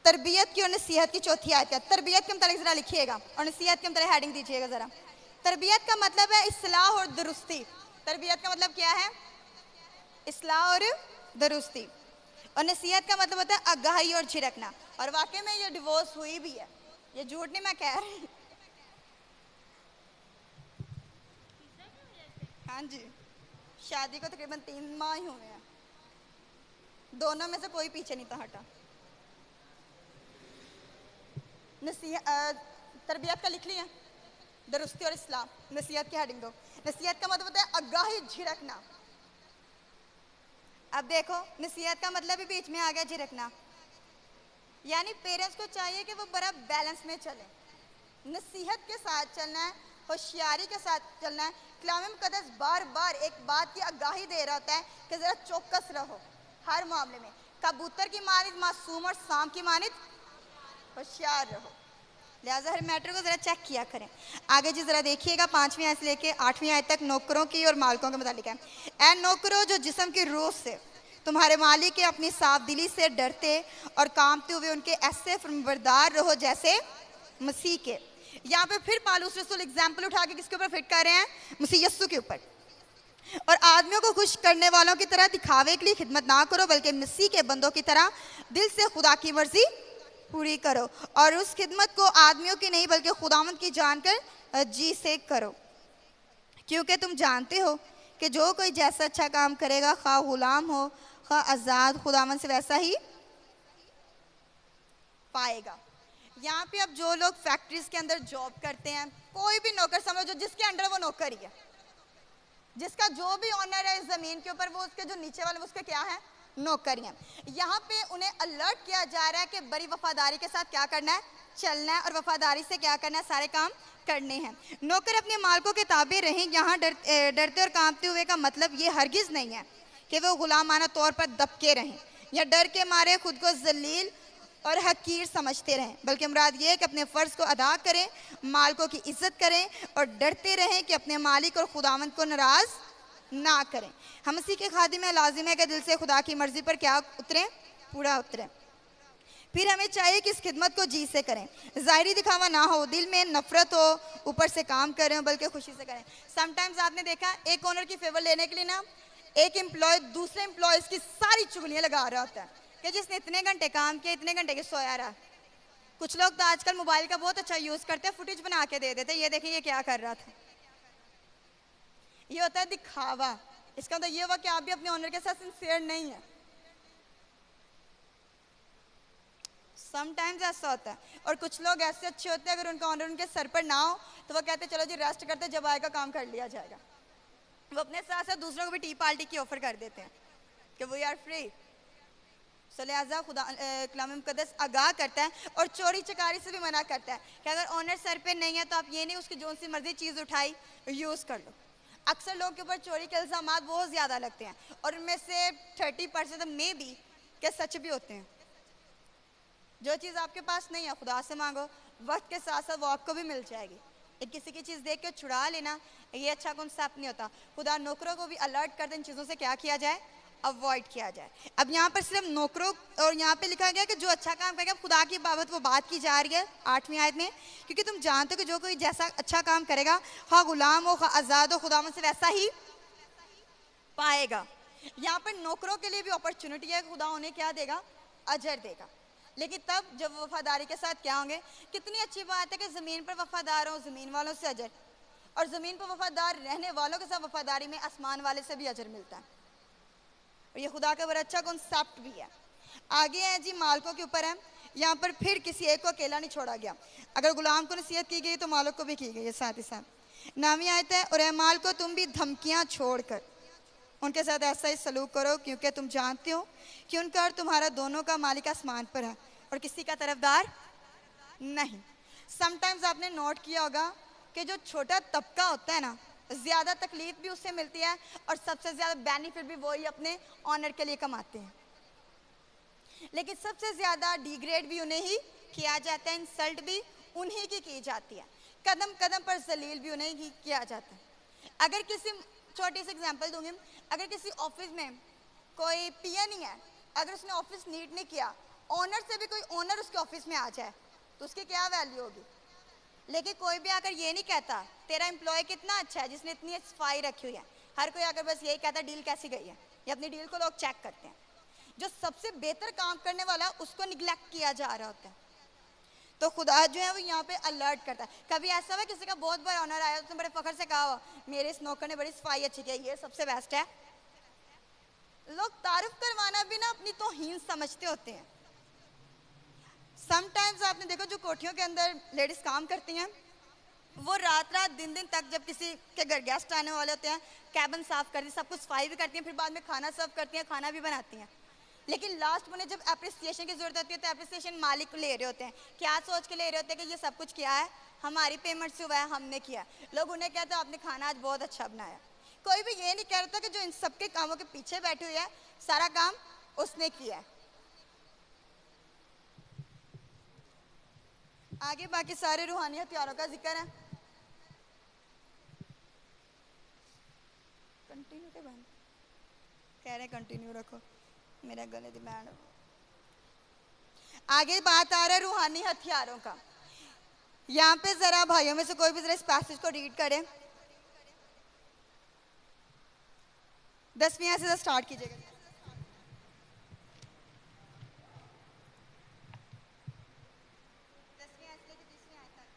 तरबियत की और नसीहत की। चौथी आयत है, तरबियत के मतलब ज़रा लिखिएगा और नसीहत के मतलब हेडिंग दीजिएगा ज़रा। तरबियत का मतलब है इस्लाह और दुरुस्ती। तरबियत का मतलब क्या है? इस्लाह और दुरुस्ती। और नसीहत का मतलब होता है आगाही और झिड़कना। और वाकई में ये डिवोर्स हुई भी है, ये झूठ नहीं मैं कह रही। हाँ जी, शादी को तकरीबन 3 माह ही हुए हैं, दोनों में से कोई पीछे नहीं था हटा। तरबियत का लिख लिया, दुरुस्ती और इस्लाम। नसीहत की हेडिंग दो। नसीहत का मतलब होता है आगाही झिड़कना। अब देखो नसीहत का मतलब भी बीच में आ गया झिड़कना। यानी पेरेंट्स को चाहिए कि वो बड़ा बैलेंस में चले, नसीहत के साथ चलना है, होशियारी के साथ चलना है। कलाम मुकद्दस बार बार एक बात की आगाही दे रहा होता है कि ज़रा चौकस रहो हर मामले में। कबूतर की मानित मासूम और सांप की मानित होशियार रहो। लिहाजा हर मैटर को ज़रा चेक किया करें। आगे जी ज़रा देखिएगा 5वीं आयत से लेके 8वीं आयत तक नौकरों की और मालिकों के मुतालिक है। ऐ नौकरों जो जिस्म की रूह से तुम्हारे मालिक के अपनी साफ दिली से डरते और कामते हुए उनके ऐसे फरमाबरदार रहो जैसे मसीह के। यहाँ पे फिर पालूस रसूल एग्जाम्पल उठा के किसके ऊपर फिट कर रहे हैं? मसीह यस्सु के ऊपर। और आदमियों को खुश करने वालों की तरह दिखावे के लिए खिदमत ना करो, बल्कि मसीह के बंदों की तरह दिल से खुदा की मर्जी पूरी करो। और उस खिदमत को आदमियों की नहीं बल्कि खुदावंद की जानकर जी से करो, क्योंकि तुम जानते हो कि जो कोई जैसा अच्छा काम करेगा, खा गुलाम हो खा आज़ाद, खुदावंद से वैसा ही पाएगा। यहाँ पे अब जो लोग फैक्ट्रीज के अंदर जॉब करते हैं, कोई भी नौकर समझो, जिसके अंडर वो नौकर ही है, जिसका जो भी ऑनर है इस जमीन के ऊपर, वो उसके जो नीचे वाले उसके क्या है? नौकरियां। यहाँ पे उन्हें अलर्ट किया जा रहा है कि बड़ी वफादारी के साथ क्या करना है? चलना है, और वफादारी से क्या करना है? सारे काम करने हैं। नौकर अपने मालिकों के ताबे रहें। यहाँ डरते और कांपते हुए का मतलब ये हरगिज़ नहीं है कि वो गुलामाना तौर पर दबके रहें या डर के मारे खुद को जलील और हकीर समझते रहें, बल्कि मुराद ये है कि अपने फ़र्ज़ को अदा करें, मालिकों की इज्जत करें और डरते रहें कि अपने मालिक और खुदावंद को नाराज़ ना करें। हम मसीह के खादिम में लाजिम है कि दिल से खुदा की मर्ज़ी पर क्या उतरें? पूरा उतरें। फिर हमें चाहिए कि इस खिदमत को जी से करें, ज़ाहिरी दिखावा ना हो, दिल में नफ़रत हो, ऊपर से काम करें बल्कि खुशी से करें। समटाइम्स आपने देखा एक ओनर की फेवर लेने के लिए ना एक एम्प्लॉय दूसरे एम्प्लॉयज़ की सारी चुगलियाँ लगा रहा होता है कि जिसने इतने घंटे काम किया, इतने घंटे के सोया रहा। कुछ लोग तो आजकल मोबाइल का बहुत अच्छा यूज़ करते हैं, फुटेज बना के दे देते, ये देखिए ये क्या कर रहा था। ये होता है दिखावा। इसका मतलब ये हुआ कि आप भी अपने ओनर के साथ सिंसियर नहीं है। समटाइम्स ऐसा होता है। और कुछ लोग ऐसे अच्छे होते हैं, अगर उनका ऑनर उनके सर पर ना हो तो वो कहते हैं चलो जी रेस्ट करते, जब आएगा काम कर लिया जाएगा। वो अपने साथ साथ दूसरों को भी टी पार्टी की ऑफर कर देते हैं कि वी आर फ्री। सो लिहाजा खुदा कलाम मुकद्दस आगाह करता है और चोरी चकारी से भी मना करता है कि अगर ऑनर सर पे नहीं है तो आप ये नहीं उसकी जो सी मर्जी चीज़ उठाई यूज़ कर लो। अक्सर लोगों के ऊपर चोरी के इल्ज़ाम बहुत ज़्यादा लगते हैं और उनमें से 30% मे बी के सच भी होते हैं। जो चीज़ आपके पास नहीं है खुदा से मांगो, वक्त के साथ साथ वो आपको भी मिल जाएगी। एक किसी की चीज़ देख के छुड़ा लेना ये अच्छा कॉन्सेप्ट नहीं होता। खुदा नौकरों को भी अलर्ट कर दे इन चीज़ों से क्या किया जाए, अवॉइड किया जाए। अब यहाँ पर सिर्फ नौकरों और यहाँ पे लिखा गया कि जो अच्छा काम करेगा, खुदा की बाबत वो बात की जा रही है 8वीं आयत में, क्योंकि तुम जानते हो कि जो कोई जैसा अच्छा काम करेगा, खा गुलाम हो खा आज़ाद हो, खुदा से वैसा ही पाएगा। यहाँ पर नौकरों के लिए भी अपॉर्चुनिटी है, खुदा उन्हें क्या देगा, अजर देगा। लेकिन तब जब वो वफादारी के साथ क्या होंगे। कितनी अच्छी बात है कि ज़मीन पर वफादार हो, ज़मीन वालों से अजर, और ज़मीन पर वफादार रहने वालों के साथ वफादारी में आसमान वाले से भी अजर मिलता है। और ये खुदा का बड़ा अच्छा कॉन्सेप्ट भी है। आगे है जी मालिकों के ऊपर है। यहाँ पर फिर किसी एक को अकेला नहीं छोड़ा गया। अगर गुलाम को नसीहत की गई तो मालिक को भी की गई है साथ ही साथ। 9वीं आयत है, और माल को तुम भी धमकियाँ छोड़कर उनके साथ ऐसा ही सलूक करो, क्योंकि तुम जानते हो कि उनका और तुम्हारा दोनों का मालिक आसमान पर है और किसी का तरफदार नहीं। समटाइम्स आपने नोट किया होगा कि जो छोटा तबका होता है ना, ज़्यादा तकलीफ भी उससे मिलती है और सबसे ज़्यादा बेनिफिट भी वही अपने ऑनर के लिए कमाते हैं। लेकिन सबसे ज़्यादा डिग्रेड भी उन्हें ही किया जाता है, इंसल्ट भी उन्हीं की जाती है, कदम कदम पर जलील भी उन्हें ही किया जाता है। अगर किसी, छोटी सी एग्जांपल दूंगी, अगर किसी ऑफिस में कोई पीएन ही है, अगर उसने ऑफिस नीट नहीं किया, ओनर से भी कोई ओनर उसके ऑफिस में आ जाए तो उसकी क्या वैल्यू होगी। लेकिन कोई भी आकर ये नहीं कहता तेरा एम्प्लॉय कितना अच्छा है जिसने इतनी सफाई रखी हुई है। हर कोई आकर बस यही कहता डील कैसी गई है, या अपनी डील को लोग चेक करते हैं। जो सबसे बेहतर काम करने वाला उसको निगलेक्ट किया जा रहा होता है। तो खुदा जो है वो यहाँ पे अलर्ट करता है। कभी ऐसा हुआ किसी का बहुत बड़ा ऑनर आया, उसने बड़े फखर से कहा हुआ मेरे इस नौकर ने बड़ी सफाई अच्छी की है, ये सबसे बेस्ट है। लोग तारीफ करवाना भी ना अपनी तौहीन समझते होते हैं। समटाइम्स आपने देखो जो कोठियों के अंदर लेडीज काम करती हैं, वो रात रात दिन दिन तक जब किसी के घर गेस्ट आने वाले होते हैं, कैबिन साफ करती हैं, सब कुछ सफाई भी करती हैं, फिर बाद में खाना सर्व करती हैं, खाना भी बनाती हैं। लेकिन लास्ट में जब एप्रिसिएशन की जरूरत होती है तो एप्रिसिएशन मालिक को ले रहे होते हैं। क्या सोच के ले रहे होते हैं कि ये सब कुछ किया है, हमारी पेमेंट से हुआ है, हमने किया। लोग उन्हें कहते हैं आपने खाना आज बहुत अच्छा बनाया। कोई भी ये नहीं कह रहा था कि जो इन सबके कामों के पीछे बैठी हुई है सारा काम उसने किया है। आगे बाकी सारे रूहानी हथियारों का जिक्र है। कंटिन्यू के बहन कह रहे कंटिन्यू रखो, मेरा गले दी बैंड। आगे बात आ रहा है रूहानी हथियारों का। यहाँ पे जरा भाइयों में से कोई भी जरा इस पैसेज को रीड करे। 10वीं से स्टार्ट कीजिएगा। 10वीं से लेकर 30वीं आयत तक।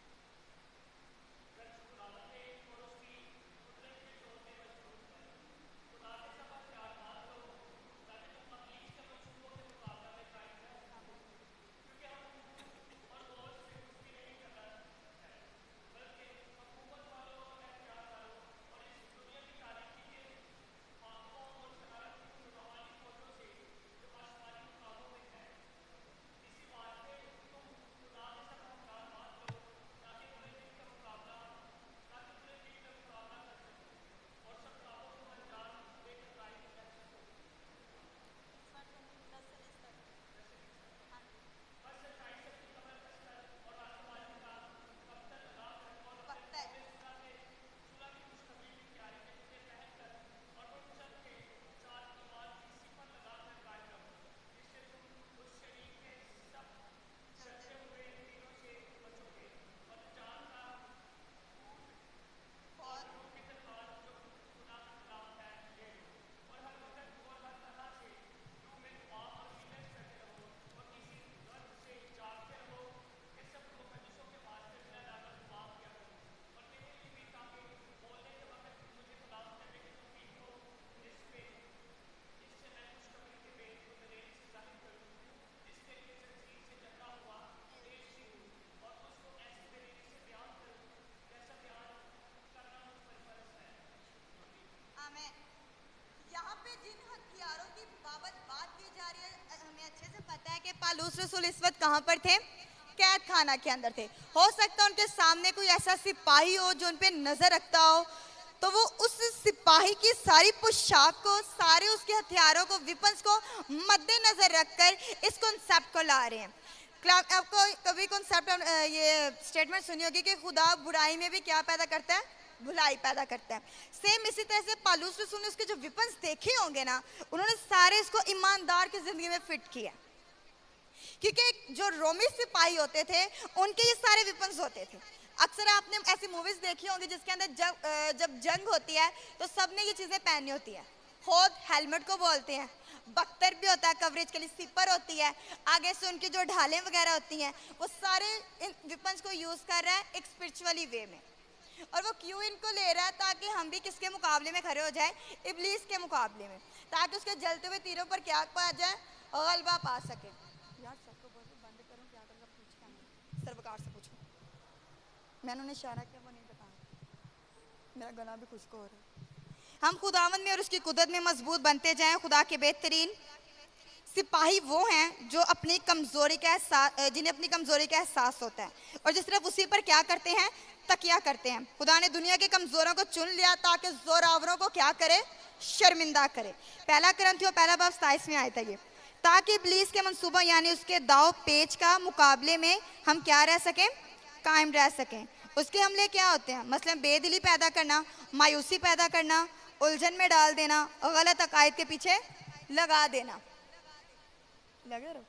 यहाँ पे जिन हथियारों की बात की जा रही है, हमें अच्छे से पता है कि पालूस रसूल इस वक्त कहाँ पर थे, कैद खाना के अंदर थे। हो सकता है उनके सामने कोई ऐसा सिपाही हो जो उन पे नजर रखता हो, तो वो उस सिपाही की सारी पोशाक को, सारे उसके हथियारों को, विपन्स को मद्देनजर रखकर इस कॉन्सेप्ट को ला रहे हैं। आपको कभी कॉन्सेप्ट ये स्टेटमेंट सुनी होगी कि खुदा बुराई में भी क्या पैदा करता है, भलाई पैदा करता है। सेम इसी तरह से पालूस रसूल ने उसके जो विपन्स देखे होंगे ना, उन्होंने सारे इसको ईमानदार की जिंदगी में फिट किया, क्योंकि जो रोमी सिपाही होते थे उनके ये सारे विपन्स होते थे। अक्सर आपने ऐसी मूवीज देखी होंगी जिसके अंदर जब जंग होती है तो सबने ये चीजें पहनी होती है। होद हेलमेट को बोलते हैं, बख्तर भी होता है कवरेज के लिए, सिपर होती है, आगे से उनकी जो ढालें वगैरह होती हैं, वो सारे इन विपन्स को यूज कर रहा है एक स्पिरिचुअली वे में। और वो क्यों इनको ले रहा है? ताकि हम भी किसके मुकाबले में खड़े हो जाए, इब्लीस के मुकाबले में, ताकि उसके जलते हुए तीरों पर क्या पा जाए, गलबा पा सके। यार सबको बंद करूं, क्या करूंगा, पूछ क्या सर्वकार से पूछो। मैंने उन्हें इशारा किया, वो नहीं बताया, मेरा गला भी खुश्क हो रहा है। हम खुदावंद में और उसकी कुदरत में मजबूत बनते जाएं। खुदा के बेहतरीन सिपाही वो हैं जो अपनी कमजोरी का एहसास, जिन्हें अपनी कमजोरी का एहसास होता है और जिस तरफ उसी पर क्या करते हैं, तकिया करते हैं। खुदा ने दुनिया के कमजोरों को चुन लिया ताकि जोरावरों को क्या करे, शर्मिंदा करे। पहला करंथियों पहला बाब 27 में आया था ये, ताकि इब्लीस के मंसूबा यानी उसके दाव पेच का मुकाबले में हम क्या रह सकें, कायम रह सकें। उसके हमले क्या होते हैं? मसलन बेदिली पैदा करना, मायूसी पैदा करना, उलझन में डाल देना और गलत अकायद के पीछे लगा देना। लगे रहो।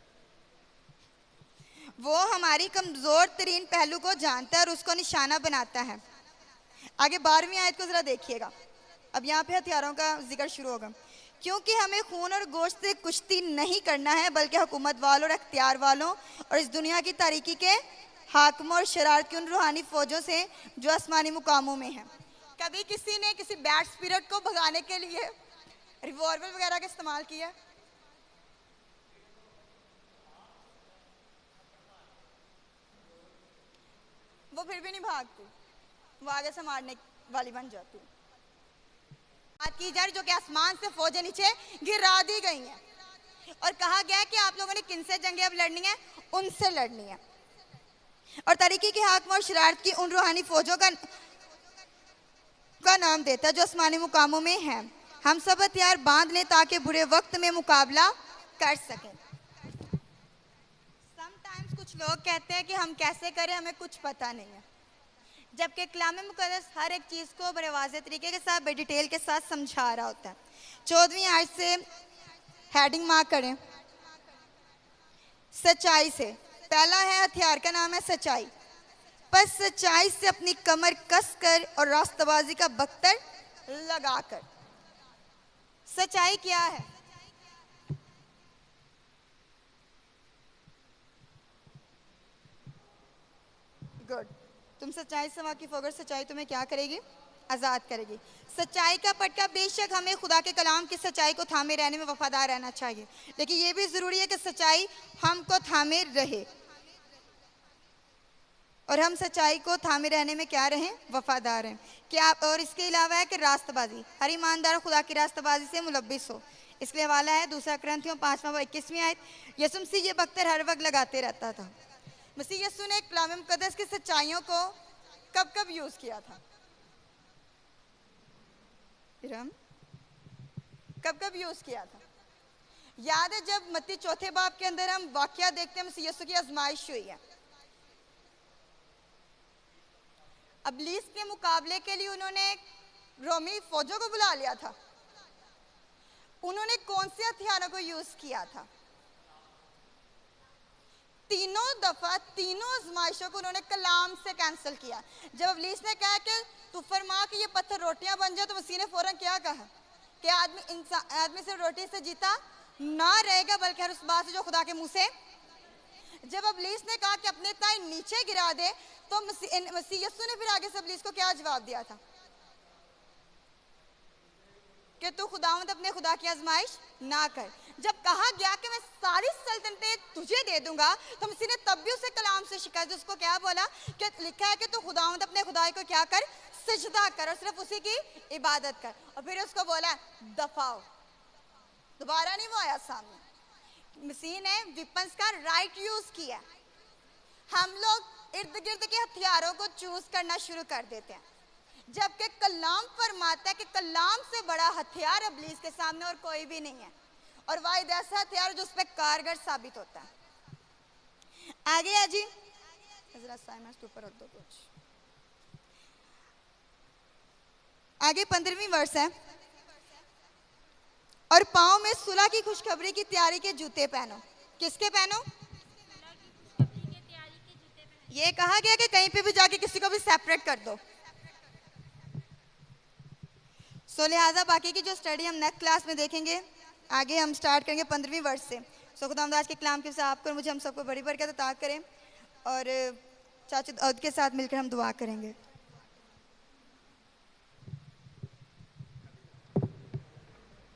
वो हमारी कमजोर तरीन पहलू को जानता है और उसको निशाना बनाता है। आगे 12वीं आयत को जरा देखिएगा। अब यहाँ पे हथियारों का जिक्र शुरू होगा। क्योंकि हमें खून और गोश्त से कुश्ती नहीं करना है, बल्कि हुकूमत वालों और अख्तियार वालों और इस दुनिया की तारीकी के हाकिमों और शरारत की उन रूहानी फौजों से जो आसमानी मुकामों में हैं। कभी किसी ने किसी बैड स्पिरिट को भगाने के लिए रिवॉल्वर वगैरह का इस्तेमाल किया? वो फिर भी नहीं भागती, वो आगे से मारने वाली बन जाती। बात की जाए जो कि आसमान से फौजें नीचे गिरा दी गई हैं और कहा गया है कि आप लोगों ने किनसे जंगें अब लड़नी है, उनसे लड़नी है। और तरीके के हाकिम और शरारत की उन रूहानी फौजों का नाम देता है जो आसमानी मुकामों में है। हम सब हथियार बांध लें ताकि बुरे वक्त में मुकाबला कर सकें। समटाइम्स कुछ लोग कहते हैं कि हम कैसे करें, हमें कुछ पता नहीं है, जबकि कलाम मुक़द्दस हर एक चीज़ को बड़े वाज़ेह तरीके के साथ, बड़ी डिटेल के साथ समझा रहा होता है। 14वीं आयत से हेडिंग मार्क करें, सच्चाई से। पहला है हथियार का नाम है सच्चाई। पर सच्चाई से अपनी कमर कसकर और रास्तबाजी का बख्तर लगाकर। सच्चाई क्या है? गुड, तुम सच्चाई से वाकिफ होकर सच्चाई तुम्हें क्या करेगी, आज़ाद करेगी। सच्चाई का पटका, बेशक हमें खुदा के कलाम की सच्चाई को थामे रहने में वफादार रहना चाहिए, लेकिन यह भी ज़रूरी है कि सच्चाई हमको थामे रहे और हम सच्चाई को थामे रहने में क्या रहें, वफादार हैं। क्या और इसके अलावा है कि रास्तबाजी, हर ईमानदार खुदा की रास्तबाजी से मुलब्बिस हो। इसके हवाला है 2 करंथियों 5-21 आयत। यसुम मसीह ये बख्तर हर वक्त लगाते रहता था। मसीह यसु ने कलाम मुक़द्दस की सच्चाइयों को कब कब यूज किया था? कब कब यूज किया था? याद है जब मत्ती 4 बाब के अंदर हम वाकया देखते हैं, मसीह यसु की आजमाइश हुई है। इब्लीस के मुकाबले के लिए उन्होंने रोमी फौजों को बुला लिया था। उन्होंने कौन से हथियारों को यूज किया था? तीनों दफा तीनों आजमाइशों को उन्होंने कलाम से कैंसिल किया। जब इब्लीस ने कहा कि तू फरमा कि ये पत्थर रोटियां बन जाए, तो मसीह ने फौरन क्या कहा कि आदमी सिर्फ रोटी से जीता ना रहेगा, बल्कि हर उस बात से जो खुदा के मुंह से। जब इब्लीस ने कहा कि अपने ताई नीचे गिरा दे, तो मसीह यीशु ने फिर आगे से इब्लीस को क्या जवाब दिया था कि तू खुदावंद अपने खुदा की आजमाइश ना कर। जब कहा गया कि मैं सारी सल्तनतें तुझे दे दूंगा, तो मसीह ने तब भी उसे कलाम से शिकायत, उसको क्या बोला कि लिखा है कि तू खुदावंद अपने खुदाई को क्या कर, सजदा कर और सिर्फ उसी की इबादत कर। और फिर उसको बोला दफाओ, दोबारा नहीं वो आया सामने। मसीह ने विपन्स का राइट यूज किया। हम लोग इर्द गिर्द के हथियारों को चूज करना शुरू कर देते हैं, जबकि कलाम फरमाता है कि कलाम से बड़ा हथियार इब्लीस के सामने और कोई भी नहीं है, और वाहिद ऐसा हथियार जो उस पर कारगर साबित होता है। आगे आ जी, जरा साइमस के ऊपर रख दो कुछ। आगे 15वीं वर्ष है, और पाँव में सुलह की खुशखबरी की तैयारी के जूते पहनो। किसके पहनो? खुशखबरी के तैयारी के जूते पहने। ये कहा गया कि कहीं पे भी जाके किसी को भी सेपरेट कर दो। सो लिहाजा बाकी की जो स्टडी हम नेक्स्ट क्लास में देखेंगे। आगे हम स्टार्ट करेंगे 15वीं वर्ष से। सो खुदावंद आज के कलाम के साथ आपको मुझे हम सबको बड़ी बरकत अता करें, और चाचा दाऊद के साथ मिलकर हम दुआ करेंगे।